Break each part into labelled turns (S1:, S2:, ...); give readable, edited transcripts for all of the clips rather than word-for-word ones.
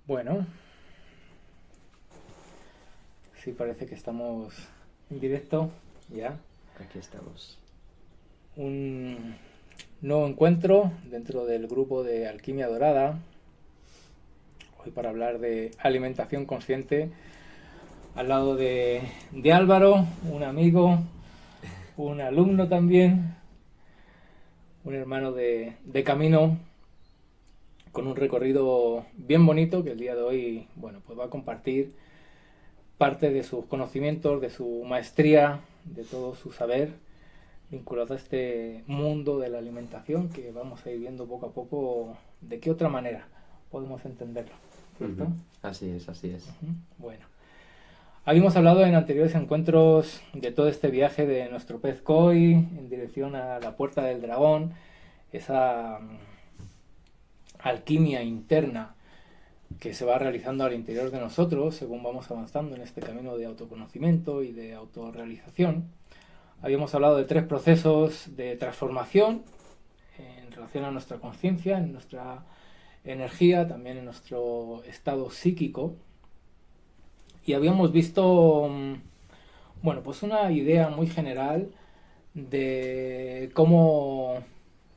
S1: Bueno, sí parece que estamos en directo ya.
S2: Aquí estamos.
S1: Un nuevo encuentro dentro del grupo de Alquimia Dorada. Hoy para hablar de alimentación consciente. Al lado de Álvaro, un amigo, un alumno también, un hermano de camino con un recorrido bien bonito que el día de hoy, bueno, pues va a compartir parte de sus conocimientos, de su maestría, de todo su saber vinculado a este mundo de la alimentación que vamos a ir viendo poco a poco de qué otra manera podemos entenderlo, ¿cierto?
S2: Así es, así es.
S1: Bueno, habíamos hablado en anteriores encuentros de todo este viaje de nuestro pez koi en dirección a la puerta del dragón, esa alquimia interna que se va realizando al interior de nosotros según vamos avanzando en este camino de autoconocimiento y de autorrealización. Habíamos hablado de 3 procesos de transformación en relación a nuestra conciencia, en nuestra energía, también en nuestro estado psíquico. Y habíamos visto, bueno, pues una idea muy general de cómo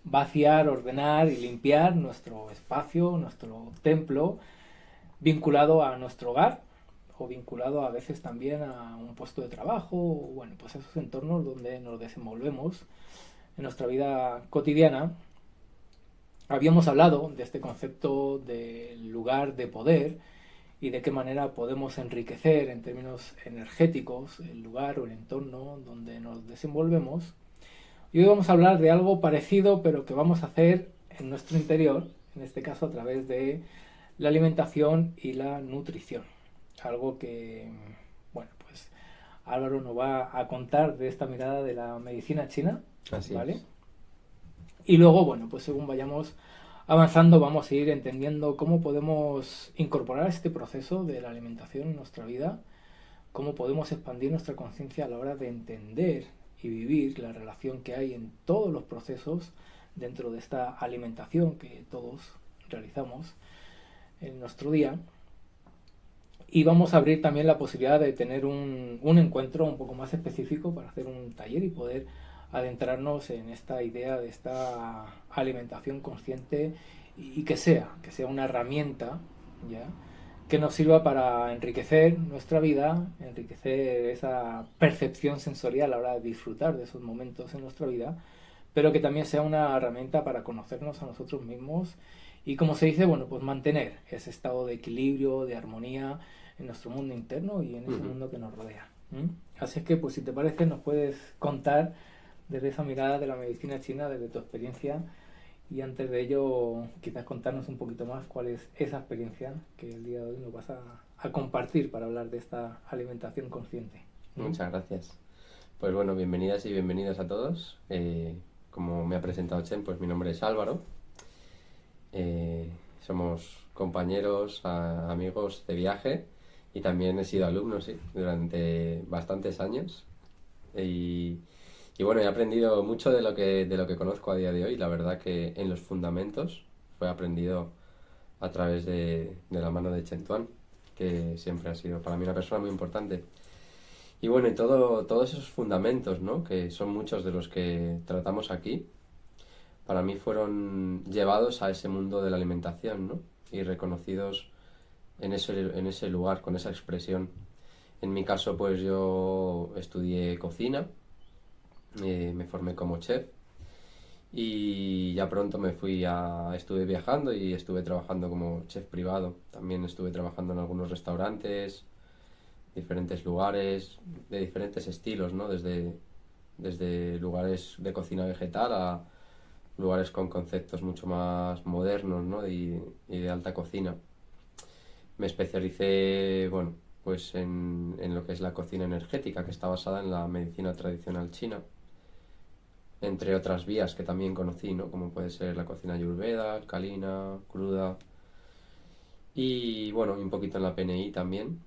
S1: vaciar, ordenar y limpiar nuestro espacio, nuestro templo, vinculado a nuestro hogar o vinculado a veces también a un puesto de trabajo, o bueno, pues esos entornos donde nos desenvolvemos en nuestra vida cotidiana. Habíamos hablado de este concepto del lugar de poder y de qué manera podemos enriquecer en términos energéticos el lugar o el entorno donde nos desenvolvemos. Y hoy vamos a hablar de algo parecido, pero que vamos a hacer en nuestro interior, en este caso a través de la alimentación y la nutrición. Algo que, bueno, pues Álvaro nos va a contar de esta mirada de la medicina china,
S2: Así
S1: ¿vale?
S2: es.
S1: Y luego, bueno, pues según vayamos avanzando vamos a ir entendiendo cómo podemos incorporar este proceso de la alimentación en nuestra vida, cómo podemos expandir nuestra conciencia a la hora de entender y vivir la relación que hay en todos los procesos dentro de esta alimentación que todos realizamos en nuestro día. Y vamos a abrir también la posibilidad de tener un encuentro un poco más específico para hacer un taller y poder adentrarnos en esta idea de esta alimentación consciente y que sea una herramienta, ¿ya?, que nos sirva para enriquecer nuestra vida, enriquecer esa percepción sensorial a la hora de disfrutar de esos momentos en nuestra vida, pero que también sea una herramienta para conocernos a nosotros mismos y, como se dice, bueno, pues mantener ese estado de equilibrio, de armonía en nuestro mundo interno y en ese mundo que nos rodea. Así es que, pues si te parece, nos puedes contar desde esa mirada de la medicina china, desde tu experiencia, y antes de ello quizás contarnos un poquito más cuál es esa experiencia que el día de hoy nos vas a compartir para hablar de esta alimentación consciente.
S2: Muchas gracias. Pues bueno, bienvenidas y bienvenidos a todos. Como me ha presentado Chen, pues mi nombre es Álvaro. Somos compañeros, amigos de viaje y también he sido alumno, sí, durante bastantes años. Y bueno, he aprendido mucho de lo que conozco a día de hoy. La verdad que en los fundamentos fue aprendido a través de la mano de Chen Tuan, que siempre ha sido para mí una persona muy importante. Y bueno, y todos esos fundamentos, ¿no?, que son muchos de los que tratamos aquí, para mí fueron llevados a ese mundo de la alimentación, ¿no?, y reconocidos en ese lugar, con esa expresión. En mi caso, pues yo estudié cocina, me formé como chef y ya pronto estuve viajando y estuve trabajando como chef privado. También estuve trabajando en algunos restaurantes, diferentes lugares, de diferentes estilos, ¿no? Desde lugares de cocina vegetal a lugares con conceptos mucho más modernos, ¿no?, y de alta cocina. Me especialicé, bueno, pues en lo que es la cocina energética, que está basada en la medicina tradicional china, entre otras vías que también conocí, ¿no?, como puede ser la cocina ayurveda, alcalina, cruda, y bueno, y un poquito en la PNI también,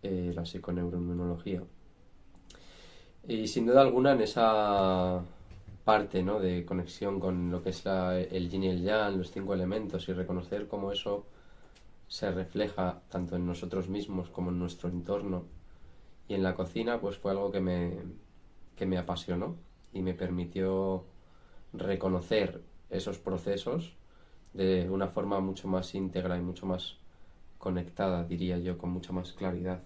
S2: la psiconeuroinmunología. Y sin duda alguna en esa parte, ¿no?, de conexión con lo que es el yin y el yang, los 5 elementos, y reconocer cómo eso se refleja tanto en nosotros mismos como en nuestro entorno. Y en la cocina pues fue algo que me apasionó y me permitió reconocer esos procesos de una forma mucho más íntegra y mucho más conectada, diría yo, con mucha más claridad.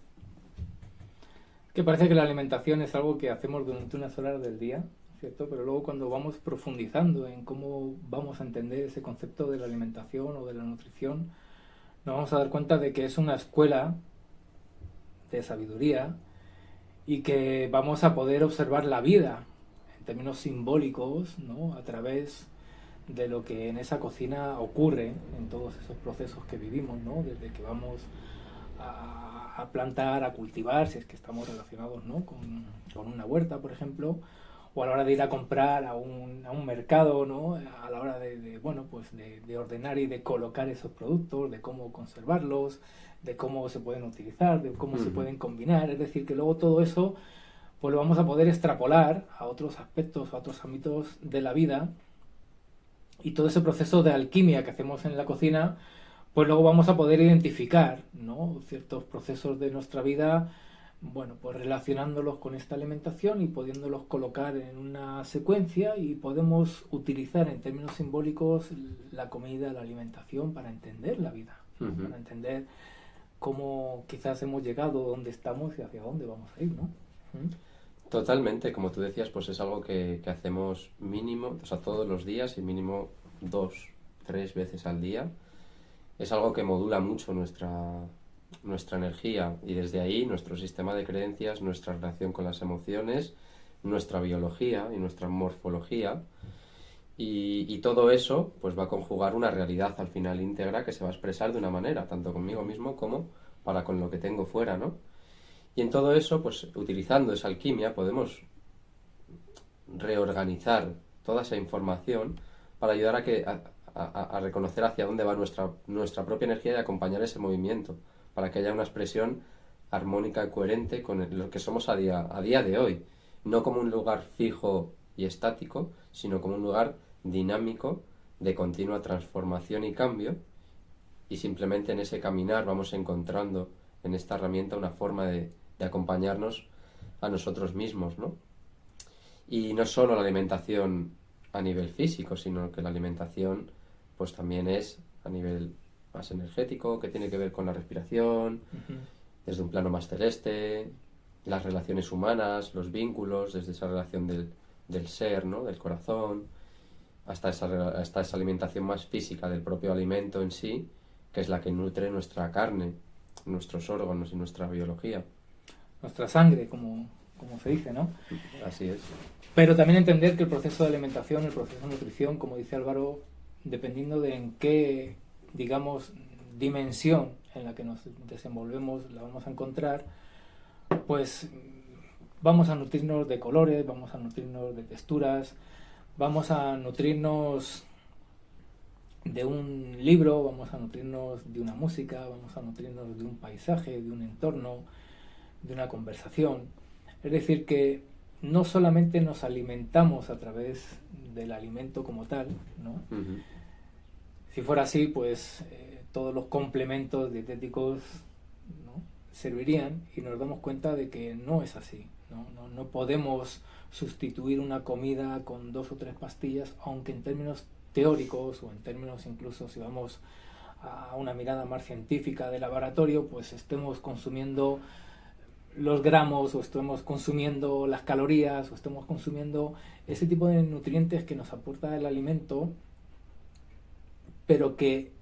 S1: Que parece que la alimentación es algo que hacemos durante unas horas del día, ¿cierto? Pero luego cuando vamos profundizando en cómo vamos a entender ese concepto de la alimentación o de la nutrición, nos vamos a dar cuenta de que es una escuela de sabiduría y que vamos a poder observar la vida en términos simbólicos, ¿no? A través de lo que en esa cocina ocurre en todos esos procesos que vivimos, ¿no? Desde que vamos a plantar, a cultivar, si es que estamos relacionados, ¿no? con una huerta, por ejemplo, o a la hora de ir a comprar a un mercado, ¿no? A la hora bueno, pues de ordenar y de colocar esos productos, de cómo conservarlos, de cómo se pueden utilizar, de cómo se pueden combinar. Es decir, que luego todo eso pues lo vamos a poder extrapolar a otros aspectos, a otros ámbitos de la vida, y todo ese proceso de alquimia que hacemos en la cocina, pues luego vamos a poder identificar, ¿no? Ciertos procesos de nuestra vida, bueno, pues relacionándolos con esta alimentación y pudiéndolos colocar en una secuencia, y podemos utilizar en términos simbólicos la comida, la alimentación para entender la vida, ¿no? Para entender cómo quizás hemos llegado, dónde estamos y hacia dónde vamos a ir, ¿no?
S2: Totalmente, como tú decías, pues es algo que hacemos mínimo, o sea, todos los días y mínimo 2, 3 veces al día. Es algo que modula mucho nuestra energía y desde ahí nuestro sistema de creencias, nuestra relación con las emociones, nuestra biología y nuestra morfología. Y todo eso pues va a conjugar una realidad al final íntegra que se va a expresar de una manera, tanto conmigo mismo como para con lo que tengo fuera, ¿no? Y en todo eso, pues utilizando esa alquimia podemos reorganizar toda esa información para ayudar a reconocer hacia dónde va nuestra propia energía y acompañar ese movimiento, para que haya una expresión armónica y coherente con lo que somos a día de hoy. No como un lugar fijo y estático, sino como un lugar dinámico de continua transformación y cambio, y simplemente en ese caminar vamos encontrando en esta herramienta una forma de acompañarnos a nosotros mismos, ¿no? Y no solo la alimentación a nivel físico, sino que la alimentación pues también es a nivel más energético, que tiene que ver con la respiración, desde un plano más celeste, las relaciones humanas, los vínculos, desde esa relación del ser, ¿no? Del corazón, hasta esa alimentación más física del propio alimento en sí, que es la que nutre nuestra carne, nuestros órganos y nuestra biología.
S1: Nuestra sangre, como se dice, ¿no?
S2: Así es.
S1: Pero también entender que el proceso de alimentación, el proceso de nutrición, como dice Álvaro, dependiendo de en qué, digamos, dimensión en la que nos desenvolvemos la vamos a encontrar, pues vamos a nutrirnos de colores, vamos a nutrirnos de texturas, vamos a nutrirnos de un libro, vamos a nutrirnos de una música, vamos a nutrirnos de un paisaje, de un entorno, de una conversación. Es decir, que no solamente nos alimentamos a través del alimento como tal, ¿no? Si fuera así, pues todos los complementos dietéticos, ¿no? Servirían, y nos damos cuenta de que no es así, ¿no? No podemos sustituir una comida con 2 o 3 pastillas, aunque en términos teóricos o en términos incluso si vamos a una mirada más científica de laboratorio, pues estemos consumiendo los gramos o estemos consumiendo las calorías o estemos consumiendo ese tipo de nutrientes que nos aporta el alimento, pero que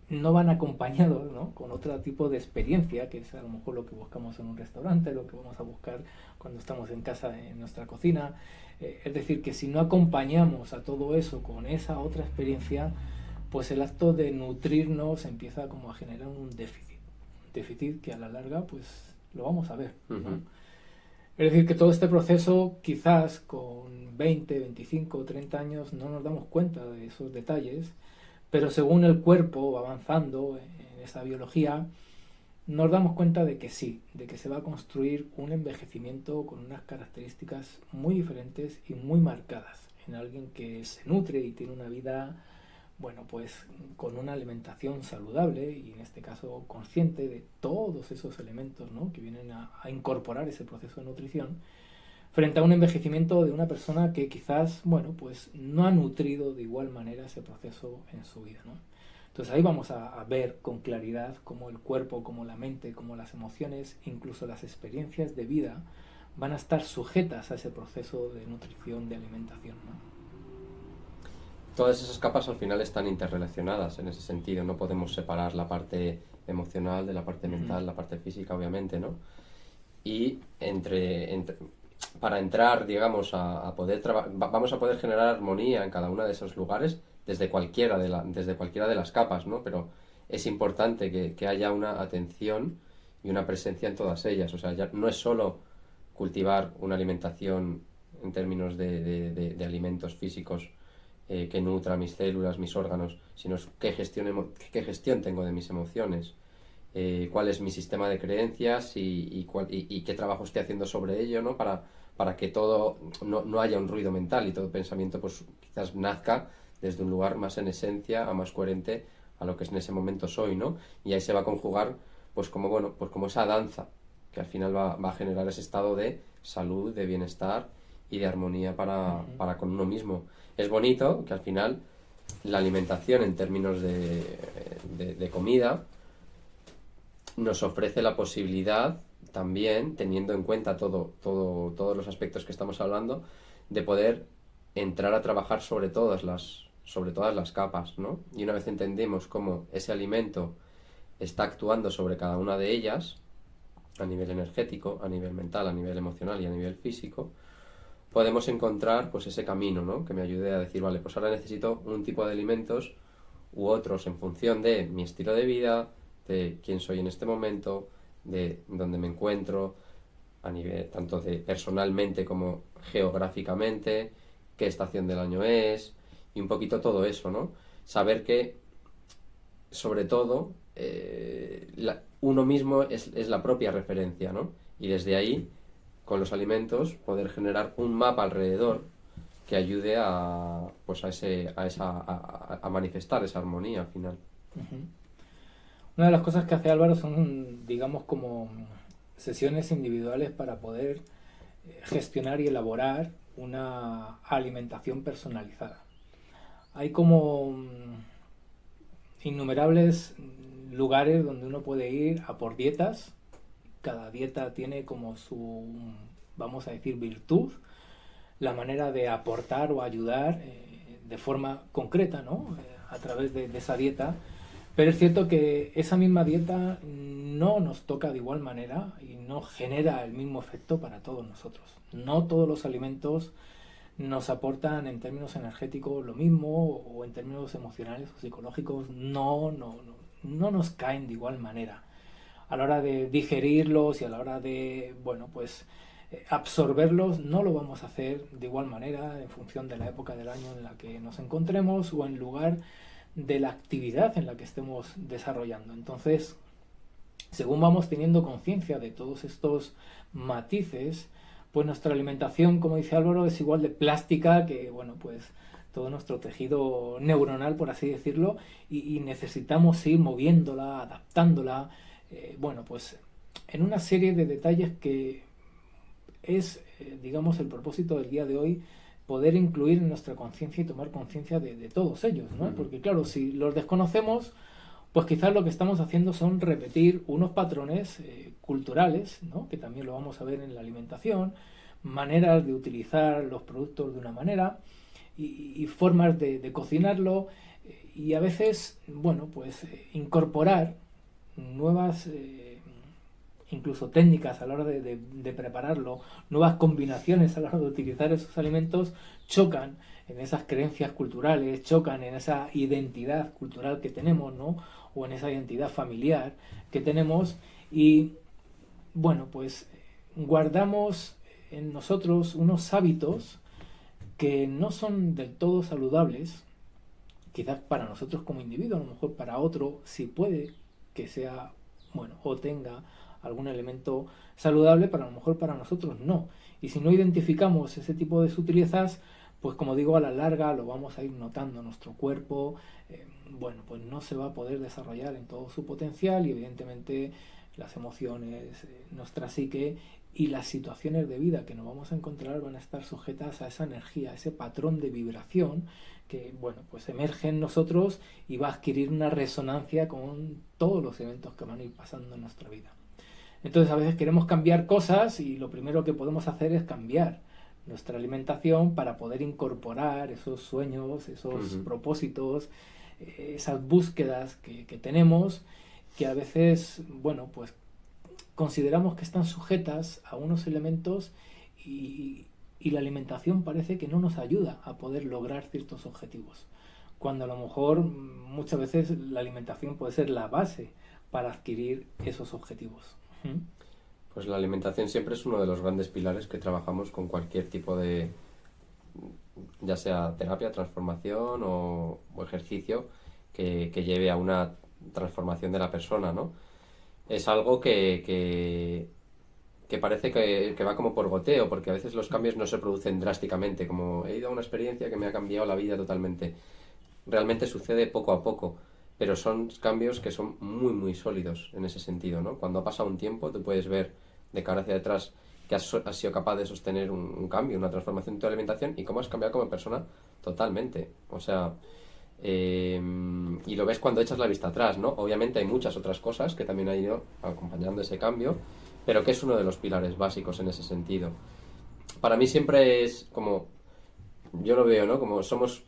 S1: no van acompañados, ¿no? Con otro tipo de experiencia, que es a lo mejor lo que buscamos en un restaurante, lo que vamos a buscar cuando estamos en casa, en nuestra cocina. Es decir, que si no acompañamos a todo eso con esa otra experiencia, pues el acto de nutrirnos empieza como a generar un déficit que a la larga pues lo vamos a ver, ¿no? Es decir, que todo este proceso, quizás con 20, 25, 30 años no nos damos cuenta de esos detalles, pero según el cuerpo va avanzando en esa biología, nos damos cuenta de que sí, de que se va a construir un envejecimiento con unas características muy diferentes y muy marcadas en alguien que se nutre y tiene una vida bueno, pues con una alimentación saludable y en este caso consciente de todos esos elementos, ¿no?, que vienen a incorporar ese proceso de nutrición, frente a un envejecimiento de una persona que quizás, bueno, pues no ha nutrido de igual manera ese proceso en su vida, ¿no? Entonces ahí vamos a ver con claridad cómo el cuerpo, cómo la mente, cómo las emociones, incluso las experiencias de vida van a estar sujetas a ese proceso de nutrición, de alimentación, ¿no?
S2: Todas esas capas al final están interrelacionadas en ese sentido, no podemos separar la parte emocional de la parte mental, la parte física, obviamente, ¿no? Y para entrar, digamos, a poder vamos a poder generar armonía en cada uno de esos lugares desde desde cualquiera de las capas, ¿no? Pero es importante que haya una atención y una presencia en todas ellas. O sea, ya no es solo cultivar una alimentación en términos de alimentos físicos que nutra mis células, mis órganos, sino es qué gestión tengo de mis emociones, cuál es mi sistema de creencias y qué trabajo estoy haciendo sobre ello, ¿no? Para que todo no haya un ruido mental y todo pensamiento pues quizás nazca desde un lugar más en esencia, a más coherente a lo que en ese momento soy, ¿no? Y ahí se va a conjugar pues como, bueno, pues como esa danza que al final va a generar ese estado de salud, de bienestar y de armonía para con uno mismo. Es bonito que al final la alimentación en términos de comida nos ofrece la posibilidad también, teniendo en cuenta todos los aspectos que estamos hablando, de poder entrar a trabajar sobre todas las capas, ¿no? Y una vez entendemos cómo ese alimento está actuando sobre cada una de ellas, a nivel energético, a nivel mental, a nivel emocional y a nivel físico, podemos encontrar pues ese camino, ¿no?, que me ayude a decir, vale, pues ahora necesito un tipo de alimentos u otros en función de mi estilo de vida, de quién soy en este momento, de dónde me encuentro, a nivel tanto de personalmente como geográficamente, qué estación del año es, y un poquito todo eso, ¿no? Saber que, sobre todo, uno mismo es la propia referencia, ¿no? Y desde ahí, con los alimentos, poder generar un mapa alrededor que ayude a manifestar esa armonía al final.
S1: Uh-huh. Una de las cosas que hace Álvaro son, digamos, como sesiones individuales para poder gestionar y elaborar una alimentación personalizada. Hay como innumerables lugares donde uno puede ir a por dietas. Cada dieta tiene como su, vamos a decir, virtud, la manera de aportar o ayudar de forma concreta, ¿no?, a través de esa dieta. Pero es cierto que esa misma dieta no nos toca de igual manera y no genera el mismo efecto para todos nosotros. No todos los alimentos nos aportan en términos energéticos lo mismo, o en términos emocionales o psicológicos no nos caen de igual manera. A la hora de digerirlos y a la hora de, bueno, pues absorberlos no lo vamos a hacer de igual manera en función de la época del año en la que nos encontremos o en lugar de la actividad en la que estemos desarrollando. Entonces, según vamos teniendo conciencia de todos estos matices, pues nuestra alimentación, como dice Álvaro, es igual de plástica que, bueno, pues todo nuestro tejido neuronal, por así decirlo, y necesitamos ir moviéndola, adaptándola, bueno, pues en una serie de detalles que es, digamos, el propósito del día de hoy, poder incluir en nuestra conciencia y tomar conciencia de todos ellos, ¿no? Porque claro, si los desconocemos, pues quizás lo que estamos haciendo son repetir unos patrones culturales, ¿no?, que también lo vamos a ver en la alimentación, maneras de utilizar los productos de una manera y formas de cocinarlo, y a veces, bueno, pues incorporar nuevas incluso técnicas a la hora de prepararlo, nuevas combinaciones a la hora de utilizar esos alimentos, chocan en esas creencias culturales, chocan en esa identidad cultural que tenemos, ¿no?, o en esa identidad familiar que tenemos, y bueno, pues guardamos en nosotros unos hábitos que no son del todo saludables, quizás para nosotros como individuos, a lo mejor para otro sí puede que sea, bueno, o tenga algún elemento saludable, pero a lo mejor para nosotros no. Y si no identificamos ese tipo de sutilezas, pues como digo, a la larga lo vamos a ir notando. Nuestro cuerpo, bueno, pues no se va a poder desarrollar en todo su potencial y evidentemente las emociones, nuestra psique y las situaciones de vida que nos vamos a encontrar van a estar sujetas a esa energía, a ese patrón de vibración que, bueno, pues emerge en nosotros y va a adquirir una resonancia con todos los eventos que van a ir pasando en nuestra vida. Entonces a veces queremos cambiar cosas y lo primero que podemos hacer es cambiar nuestra alimentación para poder incorporar esos sueños, esos propósitos, esas búsquedas que tenemos, que a veces, bueno, pues consideramos que están sujetas a unos elementos y la alimentación parece que no nos ayuda a poder lograr ciertos objetivos. Cuando a lo mejor muchas veces la alimentación puede ser la base para adquirir esos objetivos.
S2: Pues la alimentación siempre es uno de los grandes pilares que trabajamos con cualquier tipo de, ya sea terapia, transformación o ejercicio que lleve a una transformación de la persona, ¿no? Es algo que parece que va como por goteo, porque a veces los cambios no se producen drásticamente, como he ido a una experiencia que me ha cambiado la vida totalmente. Realmente sucede poco a poco, pero son cambios que son muy, muy sólidos en ese sentido, ¿no? Cuando ha pasado un tiempo, tú puedes ver de cara hacia detrás que has sido capaz de sostener un cambio, una transformación en tu alimentación y cómo has cambiado como persona totalmente. O sea, y lo ves cuando echas la vista atrás, ¿no? Obviamente hay muchas otras cosas que también han ido acompañando ese cambio, pero que es uno de los pilares básicos en ese sentido. Para mí siempre es como, yo lo veo, ¿no? Como somos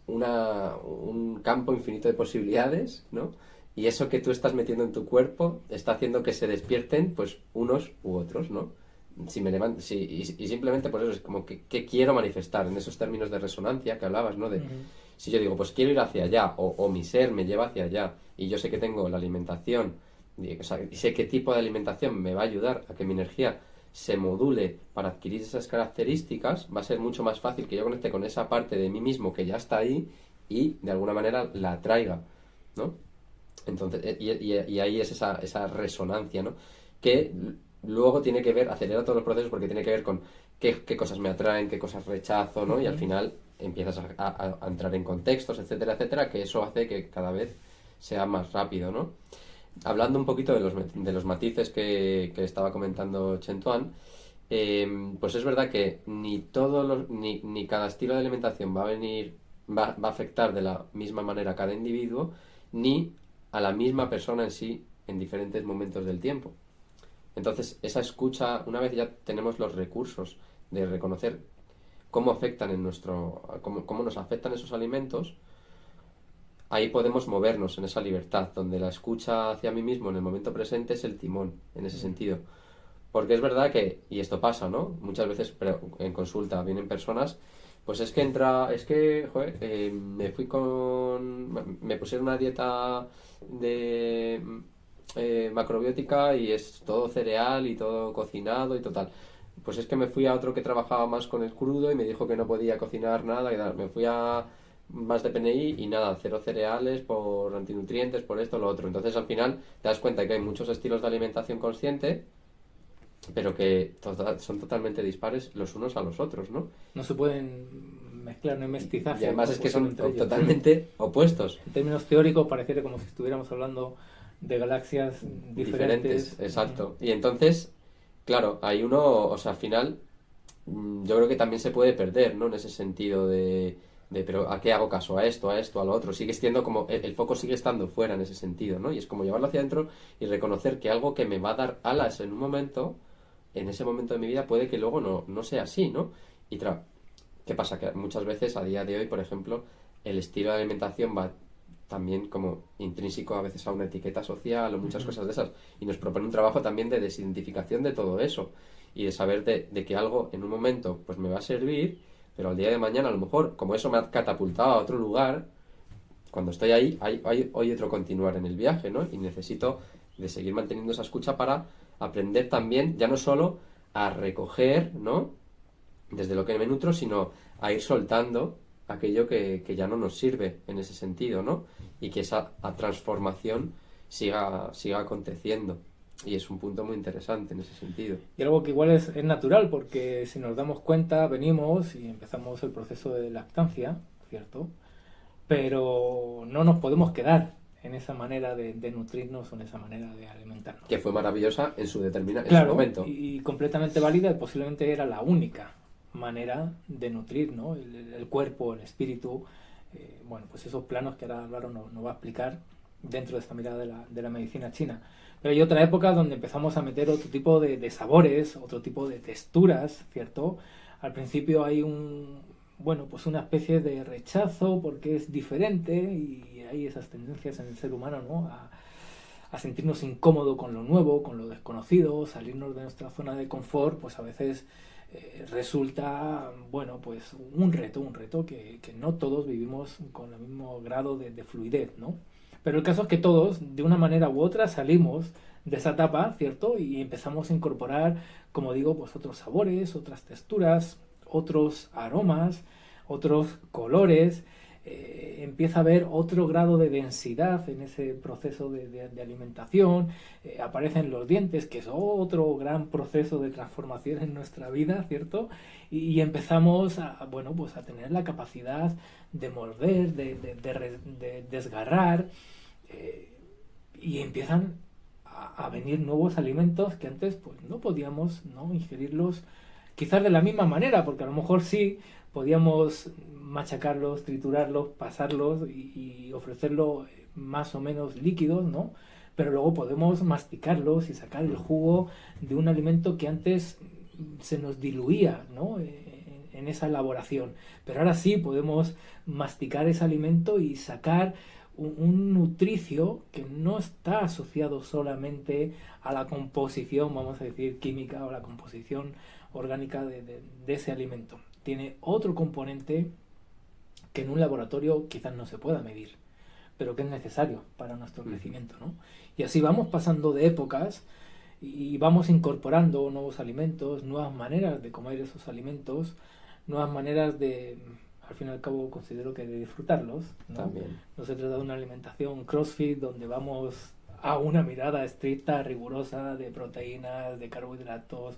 S2: un campo infinito de posibilidades, ¿no? Y eso que tú estás metiendo en tu cuerpo está haciendo que se despierten, pues, unos u otros, ¿no? Si me levanto, y simplemente por eso es como que quiero manifestar en esos términos de resonancia que hablabas, ¿no? De, si yo digo, pues quiero ir hacia allá, o mi ser me lleva hacia allá, y yo sé que tengo la alimentación, o sea, y sé qué tipo de alimentación me va a ayudar a que mi energía se module para adquirir esas características, va a ser mucho más fácil que yo conecte con esa parte de mí mismo que ya está ahí y de alguna manera la atraiga, ¿no? Entonces, y ahí es esa resonancia, ¿no? Que luego tiene que ver, acelera todos los procesos porque tiene que ver con qué cosas me atraen, qué cosas rechazo, ¿no? Y al final empiezas a entrar en contextos, etcétera, etcétera, que eso hace que cada vez sea más rápido, ¿no? Hablando un poquito de los matices que estaba comentando Chentuan, pues es verdad que ni cada estilo de alimentación va a afectar de la misma manera a cada individuo, ni a la misma persona en sí en diferentes momentos del tiempo. Entonces, esa escucha, una vez ya tenemos los recursos de reconocer cómo afectan cómo nos afectan esos alimentos, ahí podemos movernos en esa libertad, donde la escucha hacia mí mismo en el momento presente es el timón, en ese sentido. Porque es verdad que, y esto pasa, ¿no? Muchas veces pero en consulta vienen personas, pues joder, me pusieron una dieta de macrobiótica y es todo cereal y todo cocinado y total. Pues es que me fui a otro que trabajaba más con el crudo y me dijo que no podía cocinar nada y tal. Me fui a más de PNI y nada, cero cereales por antinutrientes, por esto, lo otro. Entonces al final te das cuenta que hay muchos estilos de alimentación consciente, pero que son totalmente dispares los unos a los otros, ¿no?
S1: No se pueden mezclar, no hay mestizaje.
S2: Y además es que son
S1: entre ellos.
S2: totalmente opuestos.
S1: En términos teóricos pareciera como si estuviéramos hablando de galaxias diferentes.
S2: Exacto. Y entonces, claro, hay uno, o sea, al final, yo creo que también se puede perder, ¿no? En ese sentido pero ¿a qué hago caso? ¿A esto, a lo otro? Sigue siendo como, el foco sigue estando fuera en ese sentido, ¿no? Y es como llevarlo hacia adentro y reconocer que algo que me va a dar alas en un momento, en ese momento de mi vida, puede que luego no sea así, ¿no? ¿Qué pasa? Que muchas veces, a día de hoy, por ejemplo, el estilo de alimentación va también como intrínseco a veces a una etiqueta social o muchas cosas de esas. Y nos propone un trabajo también de desidentificación de todo eso y de saber de que algo en un momento pues me va a servir, pero al día de mañana a lo mejor, como eso me ha catapultado a otro lugar, cuando estoy ahí, hay otro continuar en el viaje, ¿no? Y necesito de seguir manteniendo esa escucha para aprender también, ya no solo a recoger, ¿no? Desde lo que me nutro, sino a ir soltando aquello que ya no nos sirve en ese sentido, ¿no? Y que esa transformación siga aconteciendo. Y es un punto muy interesante en ese sentido.
S1: Y algo que igual es natural, porque si nos damos cuenta, venimos y empezamos el proceso de lactancia, ¿cierto? Pero no nos podemos quedar en esa manera de nutrirnos o en esa manera de alimentarnos.
S2: Que fue maravillosa en su en su
S1: Claro,
S2: momento.
S1: y completamente válida, y posiblemente era la única manera de nutrir, ¿no? El cuerpo, el espíritu, bueno, pues esos planos que ahora Álvaro nos va a explicar dentro de esta mirada de la medicina china. Pero hay otra época donde empezamos a meter otro tipo de sabores, otro tipo de texturas, ¿cierto? Al principio hay bueno, pues una especie de rechazo porque es diferente y hay esas tendencias en el ser humano, ¿no? A sentirnos incómodo con lo nuevo, con lo desconocido, salirnos de nuestra zona de confort, pues a veces resulta, bueno, pues un reto que no todos vivimos con el mismo grado de fluidez, ¿no? Pero el caso es que todos, de una manera u otra, salimos de esa etapa, ¿cierto? Y empezamos a incorporar, como digo, pues otros sabores, otras texturas, otros aromas, otros colores. Empieza a haber otro grado de densidad en ese proceso de alimentación. Aparecen los dientes, que es otro gran proceso de transformación en nuestra vida, ¿cierto? Y empezamos a, bueno, pues a tener la capacidad de morder, de desgarrar, y empiezan a venir nuevos alimentos que antes pues no podíamos, ¿no?, ingerirlos quizás de la misma manera, porque a lo mejor sí podíamos machacarlos, triturarlos, pasarlos y ofrecerlo más o menos líquidos, ¿no? Pero luego podemos masticarlos y sacar el jugo de un alimento que antes se nos diluía, ¿no?, en esa elaboración. Pero ahora sí podemos masticar ese alimento y sacar un nutricio que no está asociado solamente a la composición, vamos a decir, química o la composición orgánica de ese alimento. Tiene otro componente que en un laboratorio quizás no se pueda medir, pero que es necesario para nuestro crecimiento, ¿no? Y así vamos pasando de épocas y vamos incorporando nuevos alimentos, nuevas maneras de comer esos alimentos, nuevas maneras de, al fin y al cabo, considero que de disfrutarlos, ¿no?
S2: También.
S1: No se trata de una alimentación CrossFit donde vamos a una mirada estricta, rigurosa de proteínas, de carbohidratos.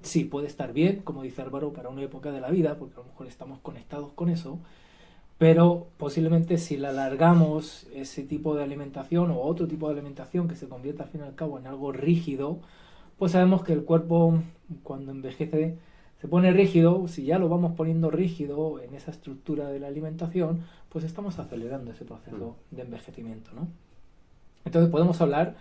S1: Sí, puede estar bien, como dice Álvaro, para una época de la vida, porque a lo mejor estamos conectados con eso, pero posiblemente si la alargamos ese tipo de alimentación o otro tipo de alimentación que se convierta al fin y al cabo en algo rígido, pues sabemos que el cuerpo cuando envejece se pone rígido. Si ya lo vamos poniendo rígido en esa estructura de la alimentación, pues estamos acelerando ese proceso de envejecimiento, ¿no? Entonces podemos hablar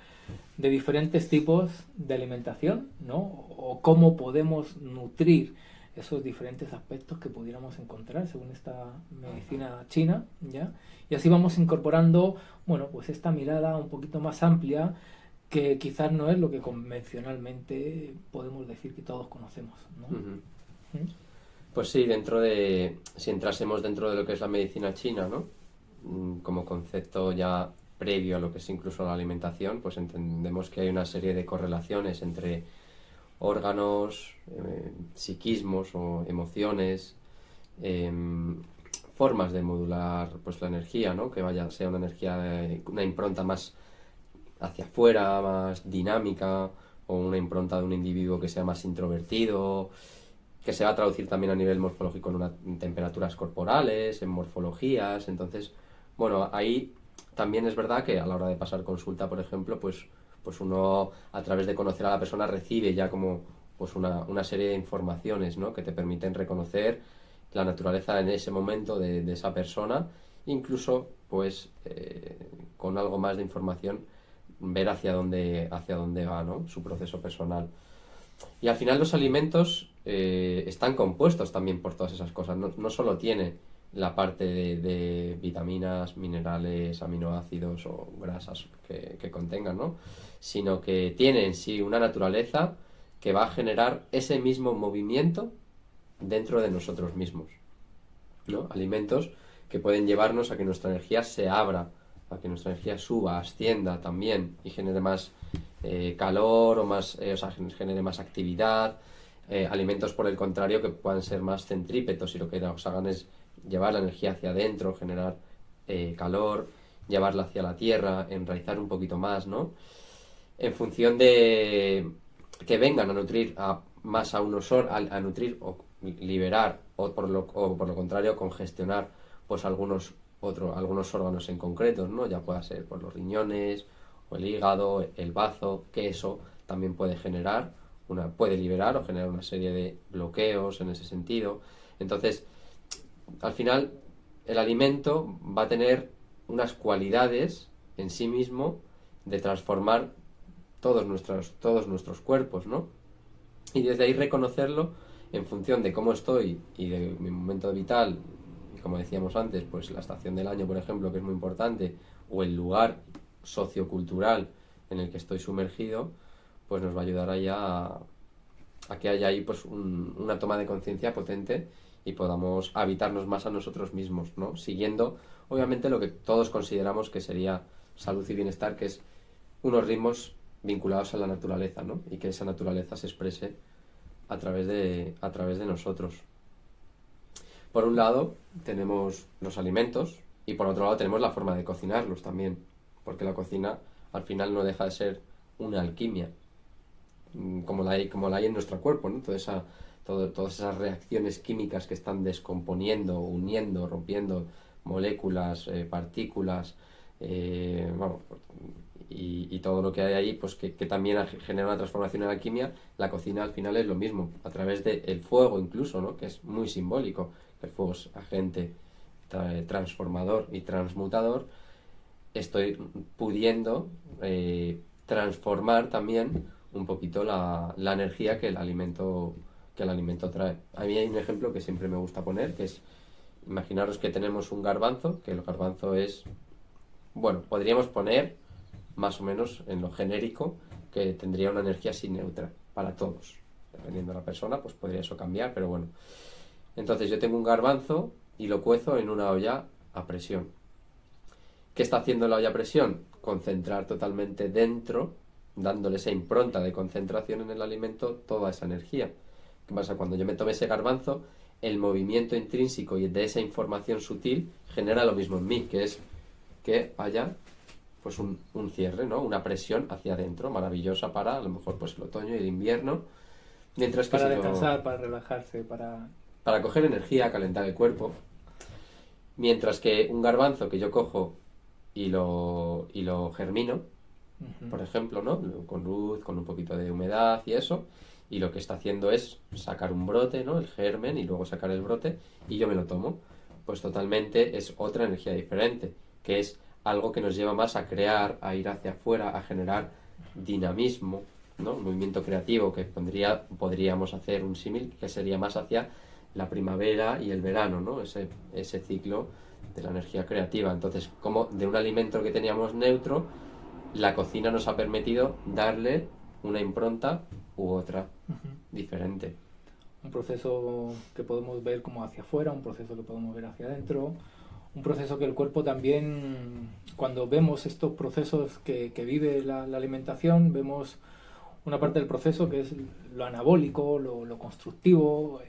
S1: de diferentes tipos de alimentación, ¿no? O cómo podemos nutrir esos diferentes aspectos que pudiéramos encontrar según esta medicina china, ¿ya? Y así vamos incorporando, bueno, pues esta mirada un poquito más amplia que quizás no es lo que convencionalmente podemos decir que todos conocemos, ¿no?
S2: Uh-huh. Pues sí, si entrásemos dentro de lo que es la medicina china, ¿no? Como concepto ya previo a lo que es incluso la alimentación, pues entendemos que hay una serie de correlaciones entre órganos, psiquismos o emociones, formas de modular pues la energía, ¿no? Que sea una energía, una impronta más hacia afuera, más dinámica, o una impronta de un individuo que sea más introvertido, que se va a traducir también a nivel morfológico en temperaturas corporales, en morfologías. Entonces, bueno, ahí también es verdad que a la hora de pasar consulta, por ejemplo, pues uno, a través de conocer a la persona, recibe ya como pues una serie de informaciones, ¿no? Que te permiten reconocer la naturaleza en ese momento de esa persona, incluso pues con algo más de información ver hacia dónde va, ¿no?, su proceso personal. Y al final los alimentos están compuestos también por todas esas cosas. No solo tiene la parte de vitaminas, minerales, aminoácidos o grasas que contengan, ¿no?, sino que tiene en sí una naturaleza que va a generar ese mismo movimiento dentro de nosotros mismos, ¿no? Alimentos que pueden llevarnos a que nuestra energía se abra, a que nuestra energía suba, ascienda también y genere más calor o más, genere más actividad. Alimentos, por el contrario, que puedan ser más centrípetos y lo que nos hagan es llevar la energía hacia adentro, generar calor, llevarla hacia la tierra, enraizar un poquito más, ¿no? en función de que vengan a nutrir más a unos a nutrir o liberar o por lo contrario congestionar pues algunos órganos en concretos, ¿no? Ya pueda ser por los riñones o el hígado, el bazo, que eso también puede liberar o generar una serie de bloqueos en ese sentido. Entonces, al final, el alimento va a tener unas cualidades en sí mismo de transformar todos nuestros cuerpos, ¿no? Y desde ahí reconocerlo en función de cómo estoy y de mi momento vital, y como decíamos antes, pues la estación del año, por ejemplo, que es muy importante, o el lugar sociocultural en el que estoy sumergido, pues nos va a ayudar ahí a que haya ahí pues una toma de conciencia potente y podamos habitarnos más a nosotros mismos, ¿no? Siguiendo, obviamente, lo que todos consideramos que sería salud y bienestar, que es unos ritmos vinculados a la naturaleza, ¿no? Y que esa naturaleza se exprese a través de nosotros. Por un lado tenemos los alimentos y por otro lado tenemos la forma de cocinarlos también, porque la cocina al final no deja de ser una alquimia, como la hay en nuestro cuerpo, ¿no? Todas esas reacciones químicas que están descomponiendo, uniendo, rompiendo moléculas, partículas, vamos, y todo lo que hay ahí, pues que también genera una transformación en la alquimia. La cocina al final es lo mismo, a través del fuego incluso, ¿no? Que es muy simbólico, que el fuego es agente transformador y transmutador. Estoy pudiendo transformar también un poquito la energía que el alimento trae. A mí hay un ejemplo que siempre me gusta poner, que es, imaginaros que tenemos un garbanzo, que el garbanzo es, bueno, podríamos poner más o menos en lo genérico que tendría una energía así neutra para todos. Dependiendo de la persona, pues podría eso cambiar, pero bueno. Entonces yo tengo un garbanzo y lo cuezo en una olla a presión. ¿Qué está haciendo la olla a presión? Concentrar totalmente dentro, dándole esa impronta de concentración en el alimento, toda esa energía. ¿Qué pasa? Cuando yo me tome ese garbanzo, el movimiento intrínseco y de esa información sutil genera lo mismo en mí, que es que haya pues un cierre, ¿no? Una presión hacia adentro, maravillosa para a lo mejor pues el otoño y el invierno. Mientras que
S1: para descansar, para relajarse,
S2: para coger energía, calentar el cuerpo. Mientras que un garbanzo que yo cojo y lo germino, por ejemplo, ¿no? Con luz, con un poquito de humedad y eso, y lo que está haciendo es sacar un brote, ¿no? El germen, y luego sacar el brote, y yo me lo tomo. Pues totalmente es otra energía diferente, que es algo que nos lleva más a crear, a ir hacia afuera, a generar dinamismo, ¿no? Un movimiento creativo que podríamos hacer un símil que sería más hacia la primavera y el verano, ¿no? Ese ciclo de la energía creativa. Entonces, como de un alimento que teníamos neutro, la cocina nos ha permitido darle una impronta u otra diferente.
S1: Un proceso que podemos ver como hacia afuera, un proceso que podemos ver hacia adentro, un proceso que el cuerpo también, cuando vemos estos procesos que vive la alimentación, vemos una parte del proceso que es lo anabólico, lo constructivo,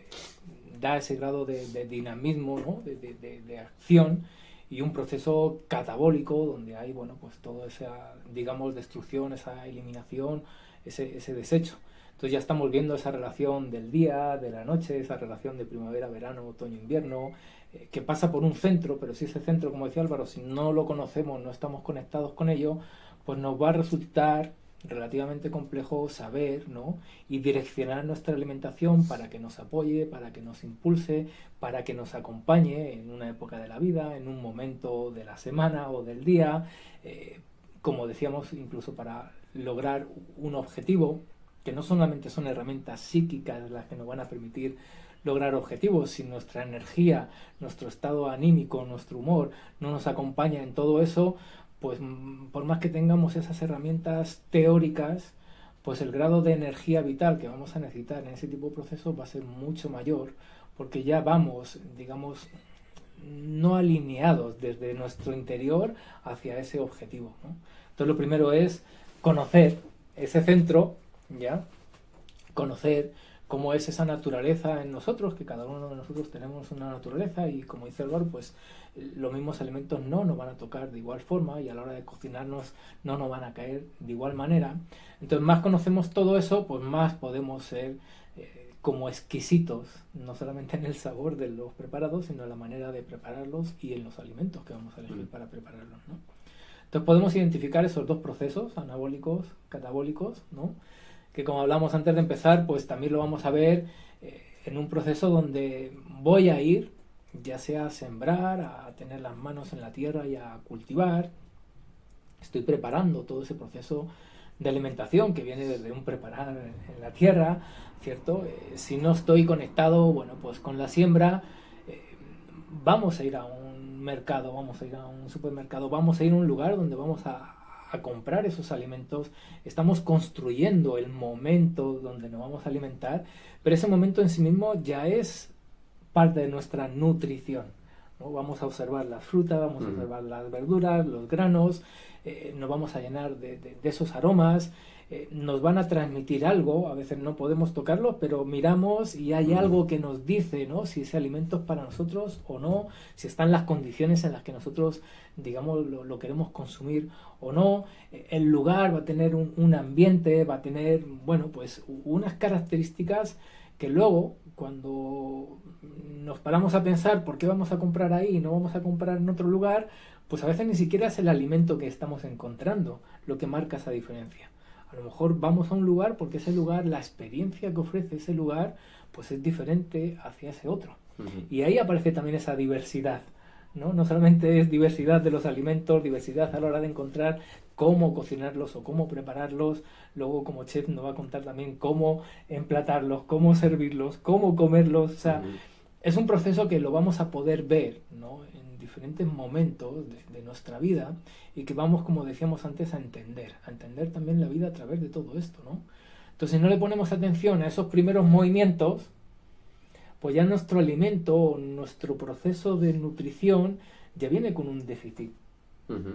S1: da ese grado de dinamismo, ¿no? de acción, y un proceso catabólico donde hay, bueno, pues toda esa, digamos, destrucción, esa eliminación, ese desecho. Entonces ya estamos viendo esa relación del día, de la noche, esa relación de primavera, verano, otoño, invierno, que pasa por un centro, pero si ese centro, como decía Álvaro, si no lo conocemos, no estamos conectados con ello, pues nos va a resultar relativamente complejo saber, ¿no? Y direccionar nuestra alimentación para que nos apoye, para que nos impulse, para que nos acompañe en una época de la vida, en un momento de la semana o del día, como decíamos, incluso para lograr un objetivo, que no solamente son herramientas psíquicas las que nos van a permitir lograr objetivos, si nuestra energía, nuestro estado anímico, nuestro humor no nos acompaña en todo eso, pues por más que tengamos esas herramientas teóricas, pues el grado de energía vital que vamos a necesitar en ese tipo de procesos va a ser mucho mayor, porque ya vamos, digamos, no alineados desde nuestro interior hacia ese objetivo, ¿no? Entonces lo primero es conocer ese centro, ¿ya? Conocer cómo es esa naturaleza en nosotros, que cada uno de nosotros tenemos una naturaleza y como dice Álvaro, pues los mismos alimentos no nos van a tocar de igual forma y a la hora de cocinarnos no nos van a caer de igual manera. Entonces más conocemos todo eso, pues más podemos ser como exquisitos, no solamente en el sabor de los preparados, sino en la manera de prepararlos y en los alimentos que vamos a elegir para prepararlos, ¿no? Entonces podemos identificar esos dos procesos, anabólicos, catabólicos, ¿no? Que como hablamos antes de empezar, pues también lo vamos a ver en un proceso donde voy a ir, ya sea a sembrar, a tener las manos en la tierra y a cultivar. Estoy preparando todo ese proceso de alimentación que viene desde un preparar en la tierra, ¿cierto? Si no estoy conectado, bueno, pues con la siembra, vamos a ir a un mercado, vamos a ir a un supermercado, vamos a ir a un lugar donde vamos a comprar esos alimentos, estamos construyendo el momento donde nos vamos a alimentar, pero ese momento en sí mismo ya es parte de nuestra nutrición, ¿no? Vamos a observar las frutas, vamos a observar las verduras, los granos, nos vamos a llenar de esos aromas, nos van a transmitir algo, a veces no podemos tocarlo, pero miramos y hay algo que nos dice, ¿no? Si ese alimento es para nosotros o no, si están las condiciones en las que nosotros, digamos, lo queremos consumir o no. El lugar va a tener un ambiente, va a tener, bueno, pues unas características que luego, cuando nos paramos a pensar por qué vamos a comprar ahí y no vamos a comprar en otro lugar, pues a veces ni siquiera es el alimento que estamos encontrando lo que marca esa diferencia. A lo mejor vamos a un lugar porque ese lugar, la experiencia que ofrece ese lugar, pues es diferente hacia ese otro. Y ahí aparece también esa diversidad, ¿no? No solamente es diversidad de los alimentos, diversidad a la hora de encontrar cómo cocinarlos o cómo prepararlos. Luego como chef nos va a contar también cómo emplatarlos, cómo servirlos, cómo comerlos. O sea, es un proceso que lo vamos a poder ver, ¿no? En diferentes momentos de nuestra vida y que vamos, como decíamos antes, a entender también la vida a través de todo esto, ¿no? Entonces, si no le ponemos atención a esos primeros movimientos, pues ya nuestro alimento, nuestro proceso de nutrición ya viene con un déficit.